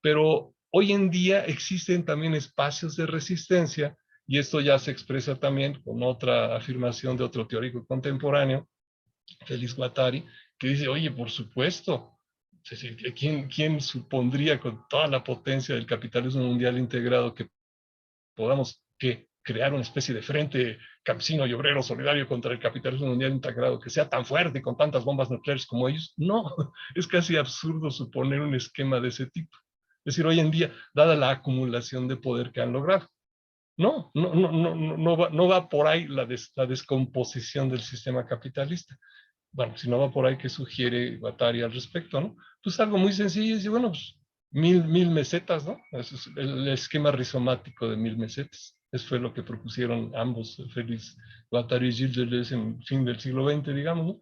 Pero hoy en día existen también espacios de resistencia y esto ya se expresa también con otra afirmación de otro teórico contemporáneo, Félix Guattari, que dice, oye, por supuesto, ¿quién supondría con toda la potencia del capitalismo mundial integrado que podamos crear una especie de frente campesino y obrero solidario contra el capitalismo mundial integrado que sea tan fuerte y con tantas bombas nucleares como ellos? No, es casi absurdo suponer un esquema de ese tipo. Es decir, hoy en día, dada la acumulación de poder que han logrado, no va por ahí la descomposición del sistema capitalista. Bueno, si no va por ahí, ¿qué sugiere Guattari al respecto, no? Pues algo muy sencillo, es bueno, pues 1000 mesetas, ¿no? Ese es el esquema rizomático de 1000 mesetas. Eso fue lo que propusieron ambos, Félix Guattari y Gilles Deleuze en fin del siglo XX, digamos, ¿no?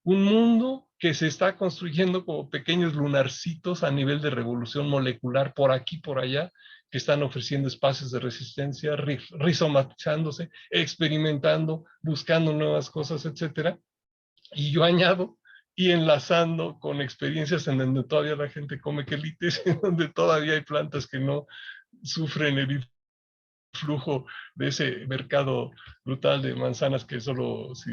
Un mundo que se está construyendo como pequeños lunarcitos a nivel de revolución molecular por aquí, por allá, que están ofreciendo espacios de resistencia, rizomatizándose, experimentando, buscando nuevas cosas, etcétera. Y yo añado, y enlazando con experiencias en donde todavía la gente come quelites, en donde todavía hay plantas que no sufren el flujo de ese mercado brutal de manzanas que solo si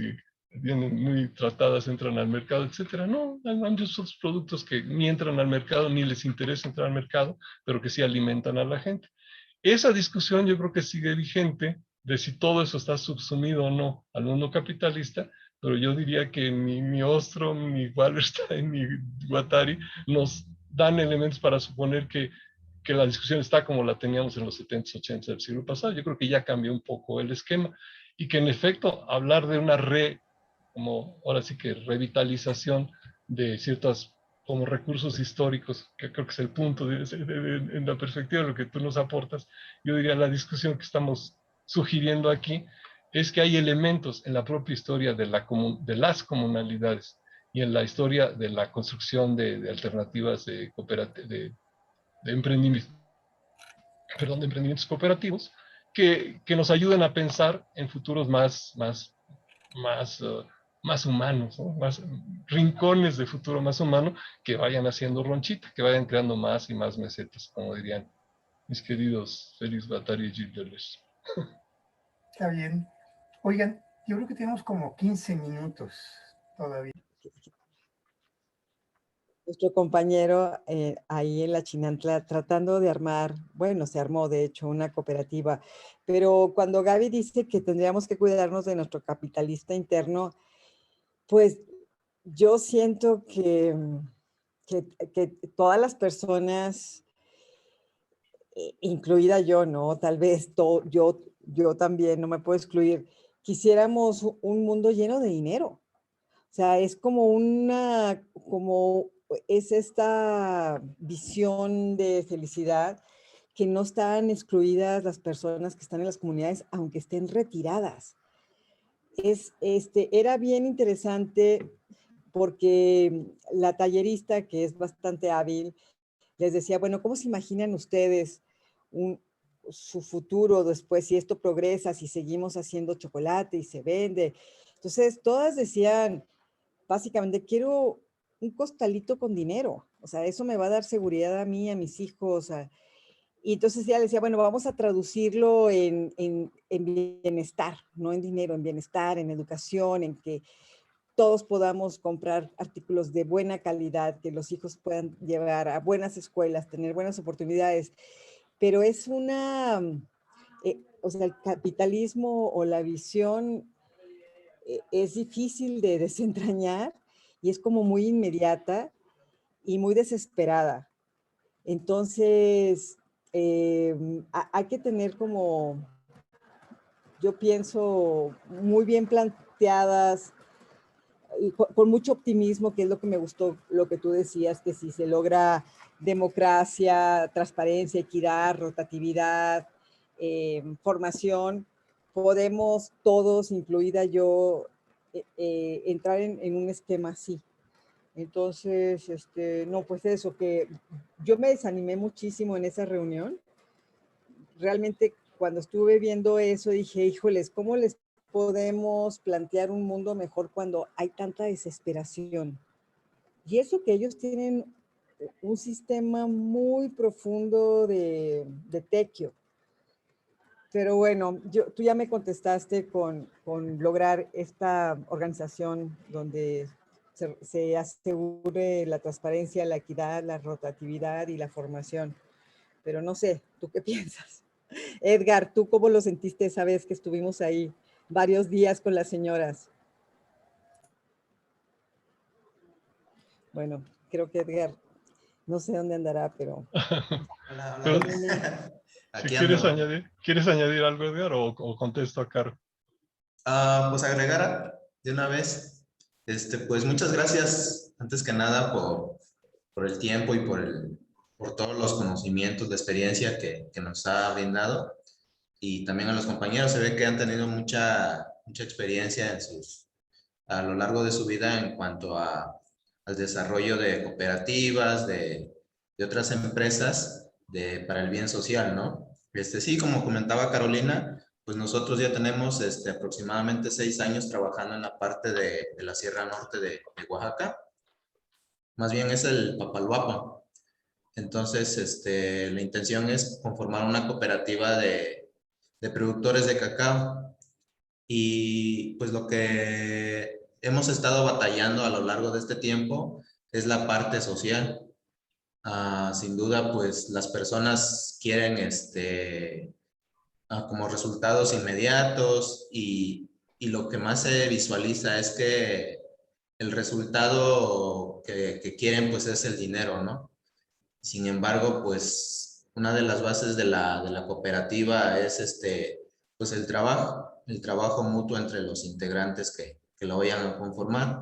vienen muy tratadas entran al mercado, etcétera. No, hay muchos otros productos que ni entran al mercado ni les interesa entrar al mercado, pero que sí alimentan a la gente. Esa discusión yo creo que sigue vigente de si todo eso está subsumido o no al mundo capitalista, pero yo diría que ni Ostrom, ni Wallerstein, ni Guattari nos dan elementos para suponer que la discusión está como la teníamos en los 70s, 80s del siglo pasado. Yo creo que ya cambió un poco el esquema y que en efecto hablar de una como ahora sí que revitalización de ciertos como recursos históricos, que creo que es el punto en la perspectiva de lo que tú nos aportas. Yo diría la discusión que estamos sugiriendo aquí es que hay elementos en la propia historia de las comunalidades y en la historia de la construcción de alternativas de emprendimiento, de emprendimientos cooperativos que nos ayuden a pensar en futuros más, más humanos, ¿no? Más rincones de futuro más humano que vayan haciendo ronchita, que vayan creando más y más mesetas, como dirían mis queridos Félix Guattari y Gilles Deleuze. Está bien. Oigan, yo creo que tenemos como 15 minutos todavía. Nuestro compañero ahí en la Chinantla tratando de armar, bueno, se armó de hecho una cooperativa, pero cuando Gaby dice que tendríamos que cuidarnos de nuestro capitalista interno, pues yo siento que todas las personas, incluida yo, ¿no? Tal vez yo también, no me puedo excluir, quisiéramos un mundo lleno de dinero. O sea, es es esta visión de felicidad que no están excluidas las personas que están en las comunidades, aunque estén retiradas. Era bien interesante porque la tallerista, que es bastante hábil, les decía, bueno, ¿cómo se imaginan ustedes su futuro después si esto progresa, si seguimos haciendo chocolate y se vende? Entonces, todas decían, básicamente, quiero un costalito con dinero. O sea, eso me va a dar seguridad a mí, a mis hijos. Y entonces ella le decía, bueno, vamos a traducirlo en bienestar, no en dinero, en bienestar, en educación, en que todos podamos comprar artículos de buena calidad, que los hijos puedan llevar a buenas escuelas, tener buenas oportunidades. Pero es o sea, el capitalismo o la visión es difícil de desentrañar y es como muy inmediata y muy desesperada. Entonces, hay que tener como, yo pienso, muy bien planteadas y con mucho optimismo, que es lo que me gustó, lo que tú decías, que si se logra democracia, transparencia, equidad, rotatividad, formación, podemos todos, incluida yo, entrar en un esquema así. Entonces, no, pues eso, que yo me desanimé muchísimo en esa reunión. Realmente cuando estuve viendo eso dije, híjoles, ¿cómo les podemos plantear un mundo mejor cuando hay tanta desesperación? Y eso que ellos tienen un sistema muy profundo de tequio. Pero bueno, tú ya me contestaste con lograr esta organización donde se asegure la transparencia, la equidad, la rotatividad y la formación. Pero no sé, ¿tú qué piensas? Edgar, ¿tú cómo lo sentiste esa vez que estuvimos ahí varios días con las señoras? Bueno, creo que Edgar, no sé dónde andará, pero... Hola, Pero, hola. si Aquí ¿quieres ando. añadir algo, Edgar, o contesto a Caro? Pues agregar de una vez, pues muchas gracias, antes que nada, por el tiempo y por todos los conocimientos, la experiencia que nos ha brindado. Y también a los compañeros, se ve que han tenido mucha experiencia a lo largo de su vida en cuanto al desarrollo de cooperativas, de otras empresas para el bien social, ¿no? Sí, como comentaba Carolina, pues nosotros ya tenemos aproximadamente 6 años trabajando en la parte de la Sierra Norte de Oaxaca. Más bien es el Papaloapa. Entonces, la intención es conformar una cooperativa de productores de cacao. Y pues lo que hemos estado batallando a lo largo de este tiempo es la parte social. Sin duda, pues las personas quieren como resultados inmediatos y lo que más se visualiza es que el resultado que quieren pues es el dinero, ¿no? Sin embargo, pues una de las bases de la cooperativa es pues el trabajo mutuo entre los integrantes que que lo vayan a conformar.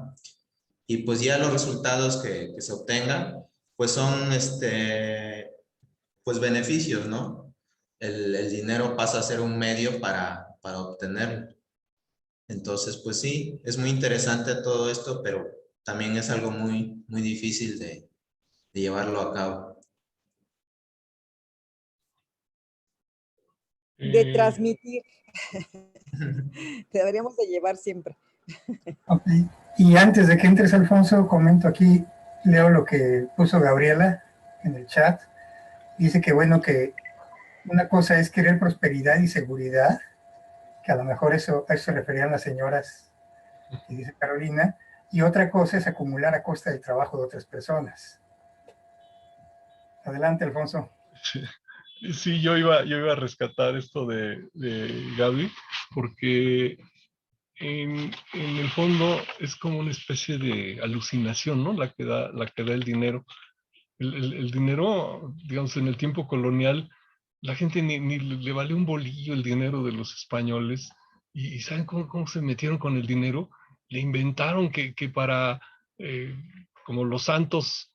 Y pues ya los resultados que se obtengan, pues son pues beneficios, ¿no? El dinero pasa a ser un medio para obtenerlo. Entonces, pues sí, es muy interesante todo esto, pero también es algo muy, muy difícil de llevarlo a cabo. De transmitir. Te deberíamos de llevar siempre. Ok. Y antes de que entres, Alfonso, comento aquí, leo lo que puso Gabriela en el chat. Dice que bueno, que una cosa es querer prosperidad y seguridad, que a lo mejor a eso se referían las señoras, y dice Carolina, y otra cosa es acumular a costa del trabajo de otras personas. Adelante, Alfonso. Sí. Sí, yo iba a rescatar esto de Gaby, porque en el fondo es como una especie de alucinación, ¿no? La que da el dinero. El dinero, digamos, en el tiempo colonial, la gente ni le vale un bolillo el dinero de los españoles. ¿Y saben cómo se metieron con el dinero? Le inventaron que para, como los santos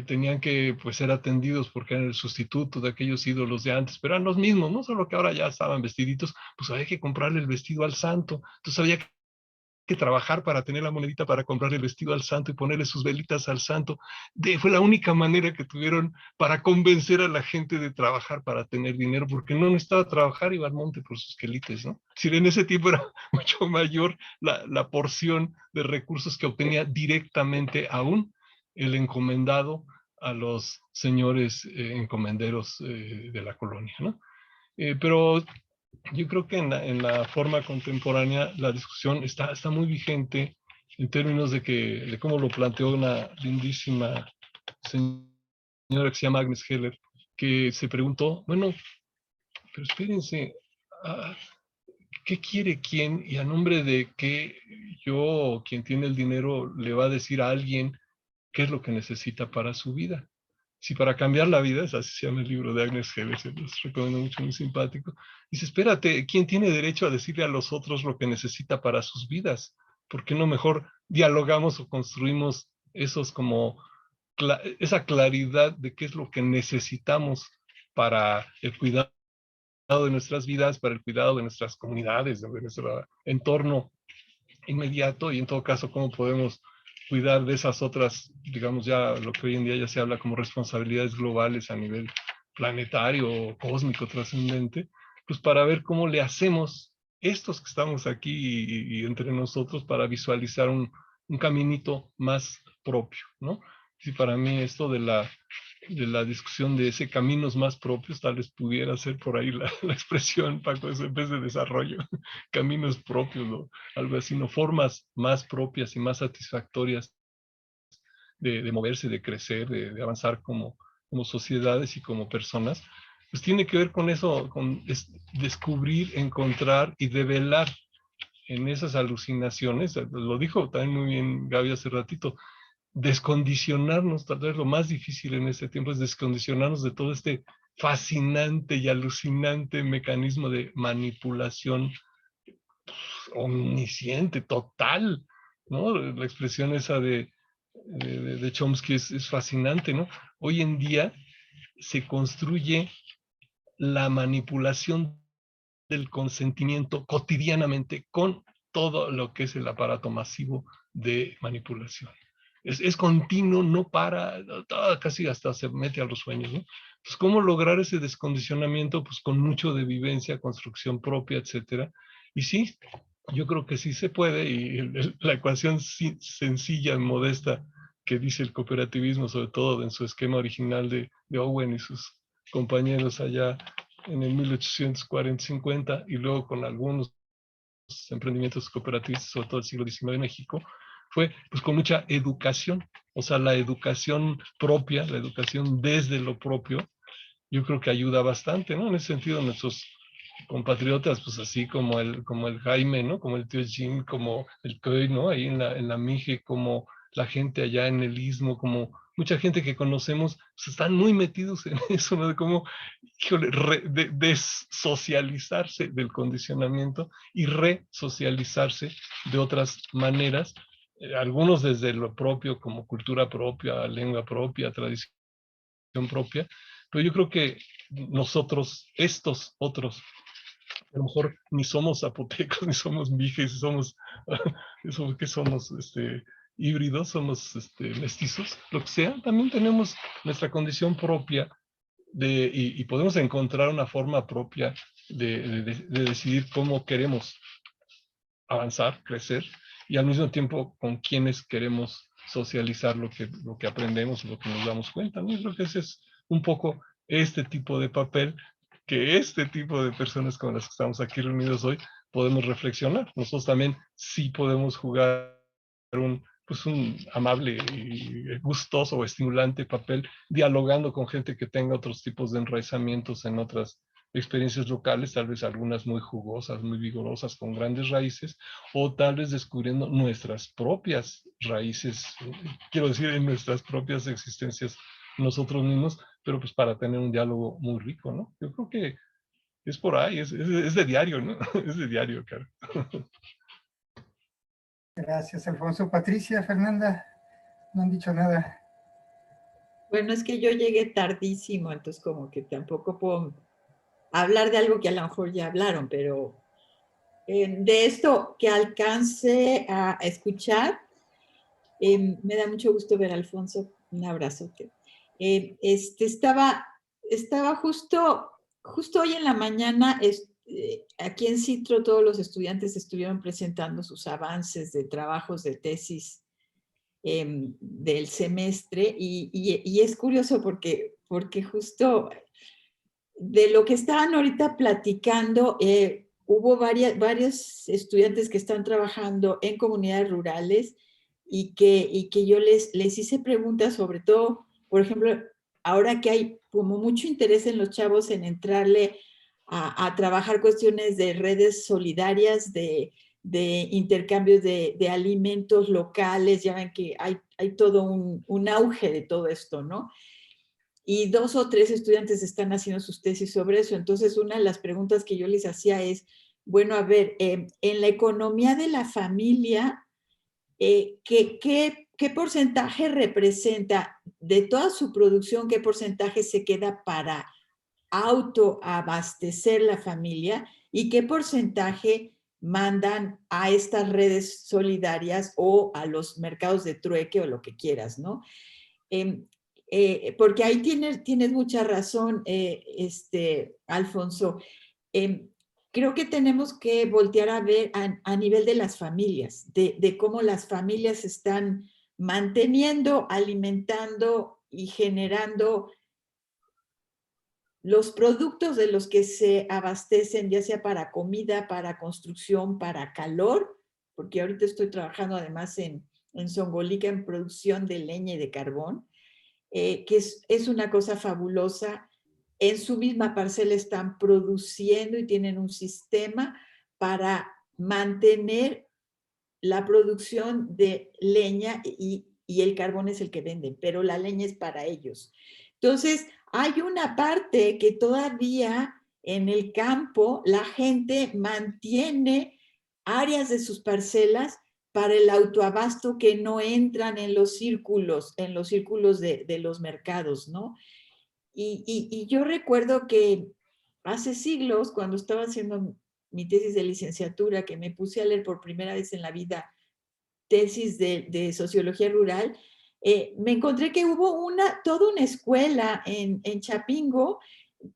tenían que pues, ser atendidos porque eran el sustituto de aquellos ídolos de antes, pero eran los mismos, no solo que ahora ya estaban vestiditos, pues había que comprarle el vestido al santo. Entonces había que trabajar para tener la monedita para comprarle el vestido al santo y ponerle sus velitas al santo. Fue la única manera que tuvieron para convencer a la gente de trabajar para tener dinero, porque no necesitaba trabajar, iba al monte por sus quelites, ¿no? Si en ese tiempo era mucho mayor la porción de recursos que obtenía directamente aún el encomendado a los señores encomenderos de la colonia, ¿no? Pero yo creo que en la forma contemporánea la discusión está muy vigente en términos de cómo lo planteó una lindísima señora que se llama Agnes Heller, que se preguntó, bueno, pero espérense, ¿qué quiere quién y a nombre de qué yo, quien tiene el dinero, le va a decir a alguien qué es lo que necesita para su vida? Si para cambiar la vida, es así se llama el libro de Agnes Heller, se los recomiendo mucho, muy simpático. Dice, espérate, ¿quién tiene derecho a decirle a los otros lo que necesita para sus vidas? ¿Por qué no mejor dialogamos o construimos esos como esa claridad de qué es lo que necesitamos para el cuidado de nuestras vidas, para el cuidado de nuestras comunidades, de nuestro entorno inmediato, y en todo caso cómo podemos cuidar de esas otras, digamos ya lo que hoy en día ya se habla como responsabilidades globales a nivel planetario, cósmico, trascendente, pues para ver cómo le hacemos estos que estamos aquí y entre nosotros para visualizar un caminito más propio, ¿no? Sí, para mí esto de la discusión de ese caminos más propios, tal vez pudiera ser por ahí la expresión, Paco, en vez de desarrollo, caminos propios, ¿no? Algo así, ¿no? Formas más propias y más satisfactorias de moverse, de crecer, de avanzar como sociedades y como personas, pues tiene que ver con eso, con descubrir, encontrar y develar en esas alucinaciones, lo dijo también muy bien Gaby hace ratito, descondicionarnos, tal vez lo más difícil en este tiempo es descondicionarnos de todo este fascinante y alucinante mecanismo de manipulación omnisciente, total, ¿no? La expresión esa de Chomsky es fascinante, ¿no? Hoy en día se construye la manipulación del consentimiento cotidianamente con todo lo que es el aparato masivo de manipulación. Es continuo, no para, casi hasta se mete a los sueños, ¿no? Pues, ¿cómo lograr ese descondicionamiento? Pues con mucho de vivencia, construcción propia, etcétera. Y sí, yo creo que sí se puede, y la ecuación sencilla, modesta, que dice el cooperativismo, sobre todo en su esquema original de Owen y sus compañeros allá en el 1840-50, y luego con algunos emprendimientos cooperativistas, sobre todo el siglo XIX en México, fue pues con mucha educación, o sea, la educación propia, la educación desde lo propio, yo creo que ayuda bastante, ¿no? En ese sentido, nuestros compatriotas, pues así como el Jaime, ¿no? Como el tío Jim, como el Coy, ¿no? Ahí en la Mije, como la gente allá en el Istmo, como mucha gente que conocemos pues, están muy metidos en eso, ¿no? De cómo, híjole, desocializarse del condicionamiento y resocializarse de otras maneras, algunos desde lo propio, como cultura propia, lengua propia, tradición propia, pero yo creo que nosotros, estos otros, a lo mejor ni somos zapotecos, ni somos mijes, somos, que somos híbridos, somos mestizos, lo que sea, también tenemos nuestra condición propia y podemos encontrar una forma propia de decidir cómo queremos avanzar, crecer, y al mismo tiempo con quienes queremos socializar lo que aprendemos, lo que nos damos cuenta, ¿no? Yo creo que ese es un poco este tipo de papel que este tipo de personas con las que estamos aquí reunidos hoy podemos reflexionar. Nosotros también sí podemos jugar un amable y gustoso o estimulante papel dialogando con gente que tenga otros tipos de enraizamientos en otras experiencias locales, tal vez algunas muy jugosas, muy vigorosas, con grandes raíces, o tal vez descubriendo nuestras propias raíces, quiero decir, en nuestras propias existencias nosotros mismos, pero pues para tener un diálogo muy rico, ¿no? Yo creo que es por ahí, es de diario, ¿no? Es de diario, Caro. Gracias, Alfonso. Patricia, Fernanda, no han dicho nada. Bueno, es que yo llegué tardísimo, entonces como que tampoco puedo hablar de algo que a lo mejor ya hablaron, pero de esto que alcance a escuchar, me da mucho gusto ver a Alfonso, un abrazote. Estaba justo hoy en la mañana, aquí en Citro todos los estudiantes estuvieron presentando sus avances de trabajos de tesis del semestre y es curioso porque justo de lo que estaban ahorita platicando, hubo varios estudiantes que están trabajando en comunidades rurales y que yo les hice preguntas, sobre todo, por ejemplo, ahora que hay como mucho interés en los chavos en entrarle a trabajar cuestiones de redes solidarias, de intercambios de alimentos locales, ya ven que hay todo un auge de todo esto, ¿no? Y 2 o 3 estudiantes están haciendo sus tesis sobre eso. Entonces, una de las preguntas que yo les hacía es, bueno, a ver, en la economía de la familia, ¿qué porcentaje representa de toda su producción, qué porcentaje se queda para autoabastecer la familia y qué porcentaje mandan a estas redes solidarias o a los mercados de trueque o lo que quieras, ¿no? Porque ahí tienes mucha razón, Alfonso. Creo que tenemos que voltear a ver a nivel de las familias, de cómo las familias están manteniendo, alimentando y generando los productos de los que se abastecen, ya sea para comida, para construcción, para calor, porque ahorita estoy trabajando además en Zongolica en producción de leña y de carbón, que es una cosa fabulosa. En su misma parcela están produciendo y tienen un sistema para mantener la producción de leña y el carbón es el que venden, pero la leña es para ellos. Entonces, hay una parte que todavía en el campo la gente mantiene áreas de sus parcelas para el autoabasto que no entran en los círculos de los mercados, ¿no? Y yo recuerdo que hace siglos, cuando estaba haciendo mi tesis de licenciatura, que me puse a leer por primera vez en la vida tesis de sociología rural, me encontré que hubo toda una escuela en Chapingo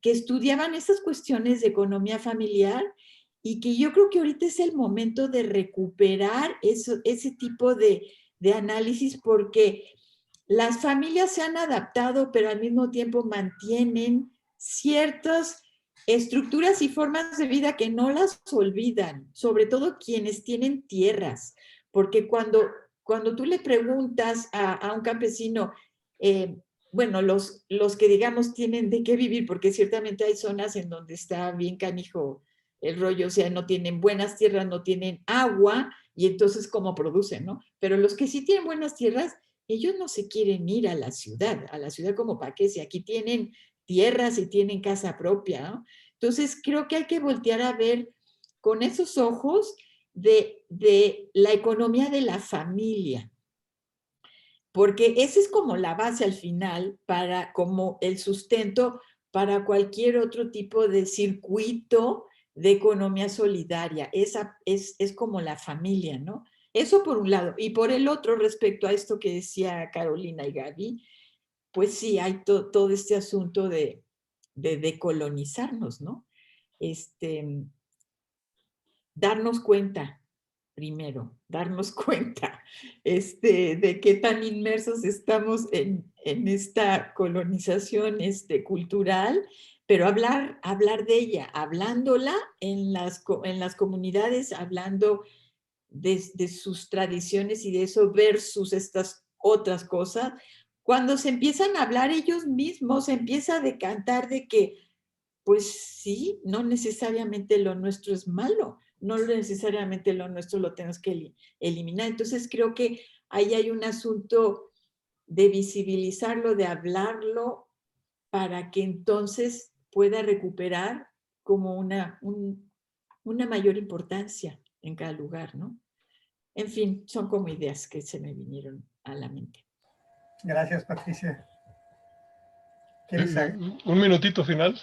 que estudiaban esas cuestiones de economía familiar y que yo creo que ahorita es el momento de recuperar ese tipo de análisis porque las familias se han adaptado, pero al mismo tiempo mantienen ciertas estructuras y formas de vida que no las olvidan, sobre todo quienes tienen tierras, porque cuando tú le preguntas a un campesino, bueno, los que digamos tienen de qué vivir, porque ciertamente hay zonas en donde está bien canijo el rollo, o sea, no tienen buenas tierras, no tienen agua, y entonces, ¿cómo producen, no? Pero los que sí tienen buenas tierras, ellos no se quieren ir a la ciudad como para qué, si aquí tienen tierras y tienen casa propia, ¿no? Entonces creo que hay que voltear a ver con esos ojos de la economía de la familia, porque esa es como la base al final para como el sustento para cualquier otro tipo de circuito de economía solidaria. Esa es como la familia, ¿no? Eso por un lado. Y por el otro, respecto a esto que decía Carolina y Gaby, pues sí, hay todo este asunto de decolonizarnos, ¿no? Darnos cuenta, primero, darnos cuenta de qué tan inmersos estamos en esta colonización cultural, pero hablar de ella, hablándola en las comunidades, hablando de sus tradiciones y de eso versus estas otras cosas. Cuando se empiezan a hablar ellos mismos, se empieza a decantar de que, pues sí, no necesariamente lo nuestro es malo, no necesariamente lo nuestro lo tenemos que eliminar. Entonces creo que ahí hay un asunto de visibilizarlo, de hablarlo, para que entonces pueda recuperar como una mayor importancia en cada lugar, ¿no? En fin, son como ideas que se me vinieron a la mente. Gracias, Patricia. ¿Quieres Un minutito final?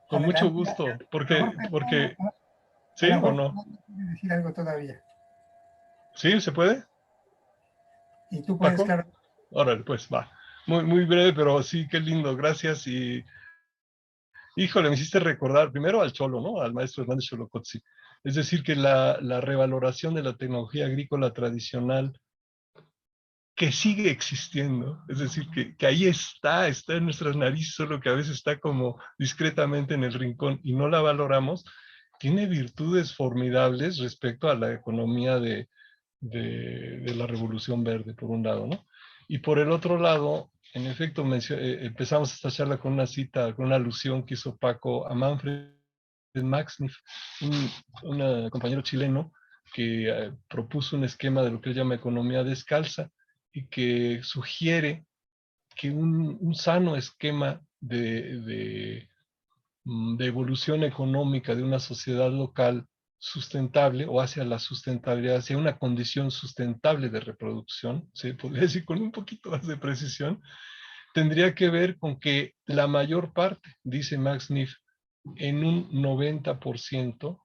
Con mucho adelante? gusto, porque ¿sí A lo o mejor no? quieres decir algo todavía. ¿Sí? ¿Se puede? Y tú puedes, Paco, claro. órale, pues va. Muy breve, pero sí, qué lindo, gracias. Y híjole, me hiciste recordar primero al Cholo, ¿no? Al maestro Hernández Xolocotzi. Es decir, que la revaloración de la tecnología agrícola tradicional que sigue existiendo, es decir, que ahí está en nuestras narices, solo que a veces está como discretamente en el rincón y no la valoramos, tiene virtudes formidables respecto a la economía de la Revolución Verde, por un lado, ¿no? Y por el otro lado, en efecto, empezamos esta charla con una cita, con una alusión que hizo Paco a Manfred Maxniff, un compañero chileno que propuso un esquema de lo que él llama economía descalza y que sugiere que un sano esquema de evolución económica de una sociedad local sustentable o hacia la sustentabilidad, hacia una condición sustentable de reproducción, se podría decir con un poquito más de precisión, tendría que ver con que la mayor parte, dice Max Neff, en un 90%,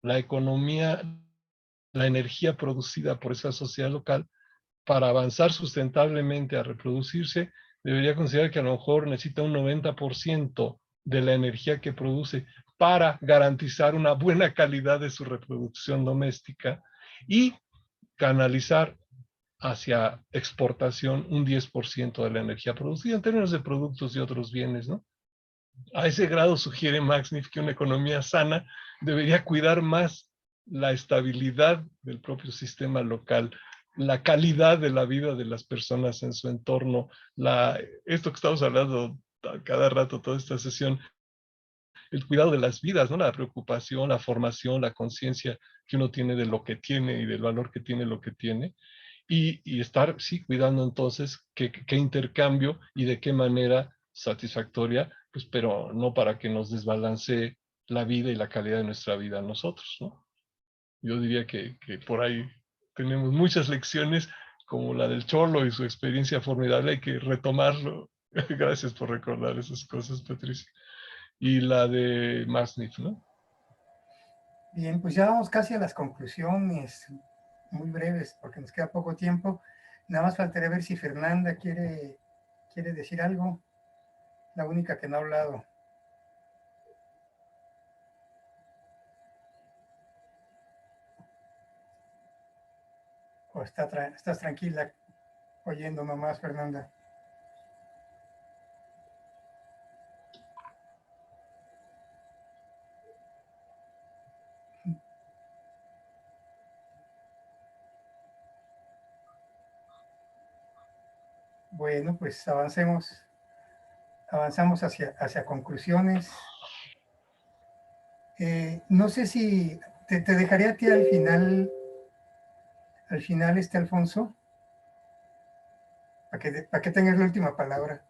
la economía, la energía producida por esa sociedad local, para avanzar sustentablemente a reproducirse, debería considerar que a lo mejor necesita un 90% de la energía que produce para garantizar una buena calidad de su reproducción doméstica y canalizar hacia exportación un 10% de la energía producida en términos de productos y otros bienes, ¿no? A ese grado sugiere Max Neff que una economía sana debería cuidar más la estabilidad del propio sistema local, la calidad de la vida de las personas en su entorno, esto que estamos hablando cada rato, toda esta sesión, el cuidado de las vidas, ¿no? La preocupación, la formación, la conciencia que uno tiene de lo que tiene y del valor que tiene lo que tiene, y estar, sí, cuidando entonces qué intercambio y de qué manera satisfactoria, pues, pero no para que nos desbalance la vida y la calidad de nuestra vida a nosotros, ¿no? Yo diría que por ahí tenemos muchas lecciones, como la del Cholo y su experiencia formidable, hay que retomarlo. Gracias por recordar esas cosas, Patricia. Y la de Masniff, ¿no? Bien, pues ya vamos casi a las conclusiones, muy breves, porque nos queda poco tiempo. Nada más faltaría ver si Fernanda quiere decir algo, la única que no ha hablado. ¿O estás tranquila oyendo nomás, Fernanda? Bueno, pues avanzamos hacia conclusiones. No sé si te dejaría a ti al final, Alfonso, para que tengas la última palabra.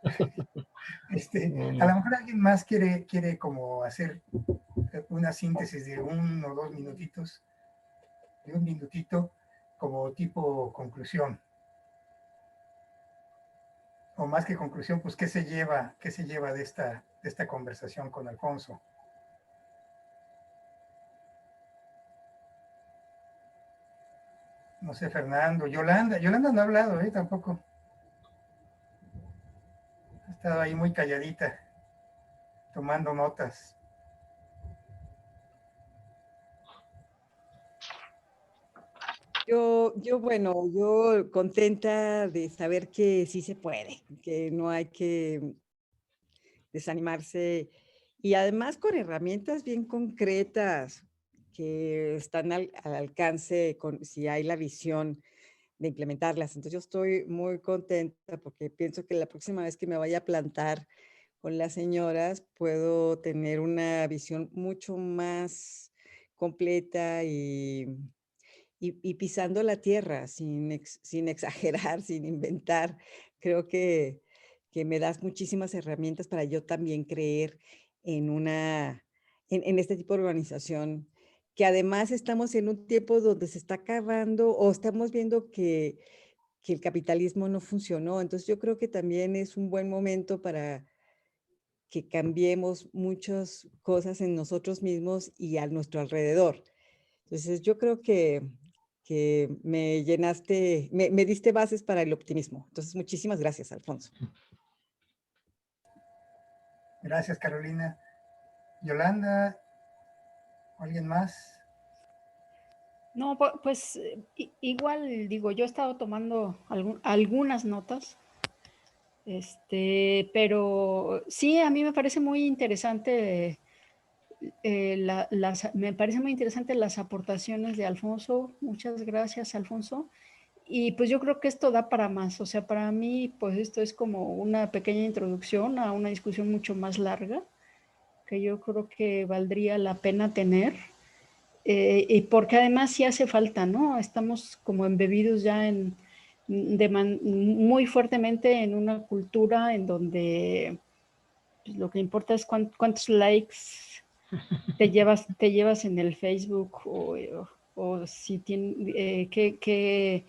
A lo mejor alguien más quiere como hacer una síntesis de 1 o 2 minutitos, de 1 minutito, como tipo conclusión. O más que conclusión, pues, ¿qué se lleva de esta conversación con Alfonso? No sé, Fernando, Yolanda no ha hablado, tampoco. Ha estado ahí muy calladita, tomando notas. Bueno, yo contenta de saber que sí se puede, que no hay que desanimarse y además con herramientas bien concretas que están al alcance si hay la visión de implementarlas. Entonces yo estoy muy contenta porque pienso que la próxima vez que me vaya a plantar con las señoras puedo tener una visión mucho más completa y pisando la tierra sin exagerar, sin inventar. Creo que me das muchísimas herramientas para yo también creer en este tipo de organización, que además estamos en un tiempo donde se está acabando o estamos viendo que el capitalismo no funcionó. Entonces yo creo que también es un buen momento para que cambiemos muchas cosas en nosotros mismos y a nuestro alrededor. Entonces yo creo que me llenaste, me diste bases para el optimismo. Entonces muchísimas gracias, Alfonso. Gracias, Carolina. Yolanda, ¿alguien más? No, pues igual digo, yo he estado tomando algunas notas, pero sí, a mí me parece muy interesante, me parece muy interesante las aportaciones de Alfonso. Muchas gracias, Alfonso. Y pues yo creo que esto da para más. O sea, para mí, pues esto es como una pequeña introducción a una discusión mucho más larga, que yo creo que valdría la pena tener. Y porque además sí hace falta, ¿no? Estamos como embebidos ya muy fuertemente en una cultura en donde pues, lo que importa es cuántos likes te llevas en el Facebook o si qué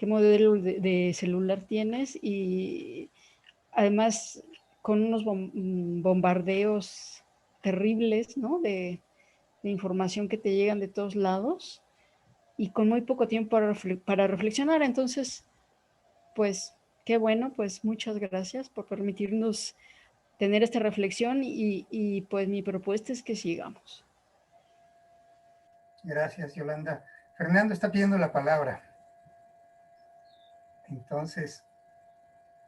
modelo de celular tienes, y además con unos bombardeos terribles, ¿no? De información que te llegan de todos lados y con muy poco tiempo para reflexionar. Entonces, pues qué bueno, pues muchas gracias por permitirnos tener esta reflexión y pues mi propuesta es que sigamos. Gracias, Yolanda. Fernando está pidiendo la palabra. Entonces,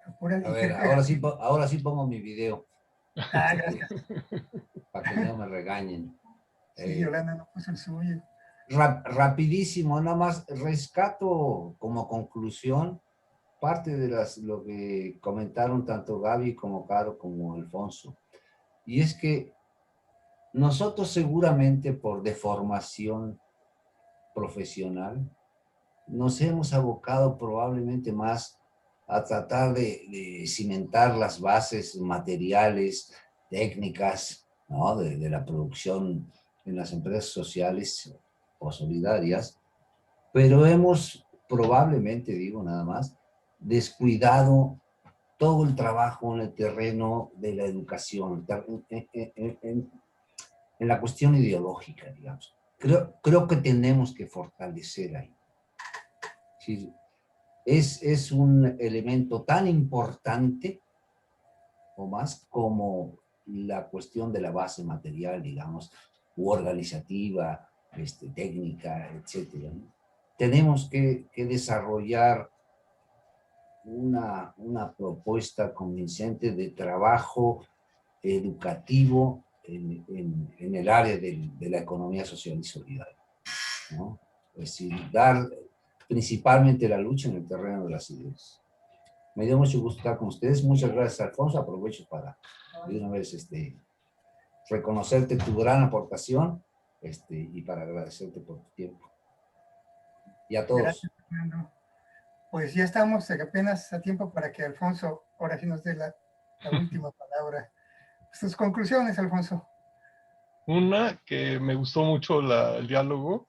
a ver, ahora sí pongo mi video. Gracias. Para que no me regañen. Sí, Yolanda no puso el suyo. Rapidísimo, nada más rescato como conclusión parte de lo que comentaron tanto Gaby como Caro como Alfonso. Y es que nosotros seguramente por deformación profesional nos hemos abocado probablemente más a tratar de cimentar las bases materiales, técnicas, ¿no? de la producción en las empresas sociales o solidarias, pero hemos probablemente, digo nada más, descuidado todo el trabajo en el terreno de la educación, en la cuestión ideológica, digamos. Creo que tenemos que fortalecer ahí. Sí, es un elemento tan importante o más como la cuestión de la base material, digamos, u organizativa, técnica, etcétera, ¿no? Tenemos que desarrollar una propuesta convincente de trabajo educativo en el área de la economía social y solidaria, ¿no? Es decir, dar principalmente la lucha en el terreno de las ideas. Me dio mucho gusto estar con ustedes. Muchas gracias, Alfonso. Aprovecho para de una vez reconocerte tu gran aportación y para agradecerte por tu tiempo. Y a todos. Gracias, Fernando. Pues ya estamos apenas a tiempo para que Alfonso ahora sí nos dé la última palabra. Sus conclusiones, Alfonso. Una, que me gustó mucho el diálogo,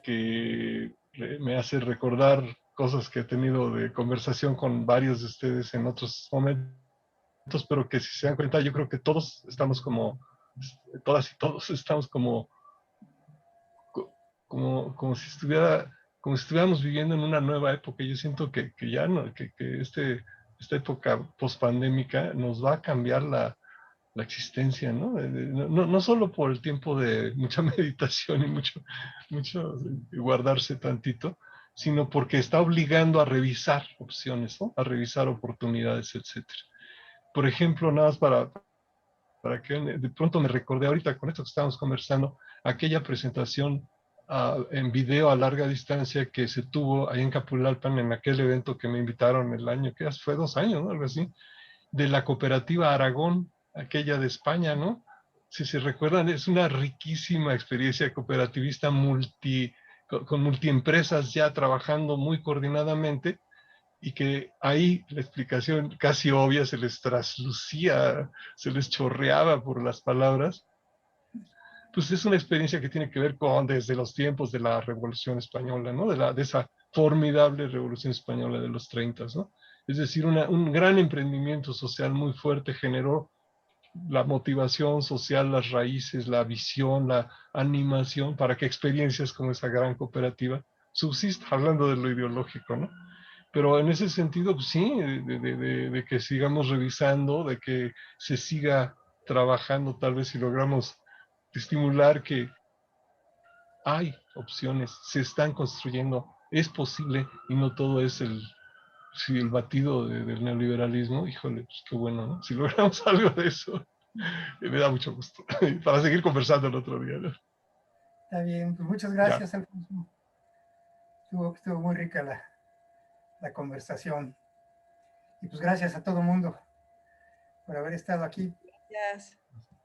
que me hace recordar cosas que he tenido de conversación con varios de ustedes en otros momentos, pero que si se dan cuenta, yo creo que todos estamos todas y todos estamos como si estuviéramos viviendo en una nueva época. Yo siento que ya no, que esta época pospandémica nos va a cambiar la existencia, ¿no? No solo por el tiempo de mucha meditación y mucho guardarse tantito, sino porque está obligando a revisar opciones, ¿no? A revisar oportunidades, etcétera. Por ejemplo, nada más para que de pronto me recordé ahorita con esto que estábamos conversando, aquella presentación en video a larga distancia que se tuvo ahí en Capulalpan en aquel evento que me invitaron el año, que fue 2 años, ¿no? Algo así, de la cooperativa Aragón, aquella de España, ¿no? Si se recuerdan, es una riquísima experiencia cooperativista con multiempresas ya trabajando muy coordinadamente, y que ahí la explicación casi obvia se les traslucía, se les chorreaba por las palabras. Pues es una experiencia que tiene que ver con desde los tiempos de la Revolución Española, ¿no? De esa formidable Revolución Española de los 30, ¿no? Es decir, un gran emprendimiento social muy fuerte generó la motivación social, las raíces, la visión, la animación para que experiencias como esa gran cooperativa subsistan, hablando de lo ideológico, ¿no? Pero en ese sentido, pues sí, de que sigamos revisando, de que se siga trabajando, tal vez si logramos estimular que hay opciones, se están construyendo, es posible y no todo es el batido del neoliberalismo. Híjole, pues qué bueno, ¿no? Si logramos algo de eso, me da mucho gusto. Para seguir conversando el otro día, ¿no? Está bien, pues muchas Ya. gracias, Alfonso. Estuvo muy rica la conversación. Y pues gracias a todo el mundo por haber estado aquí. Gracias.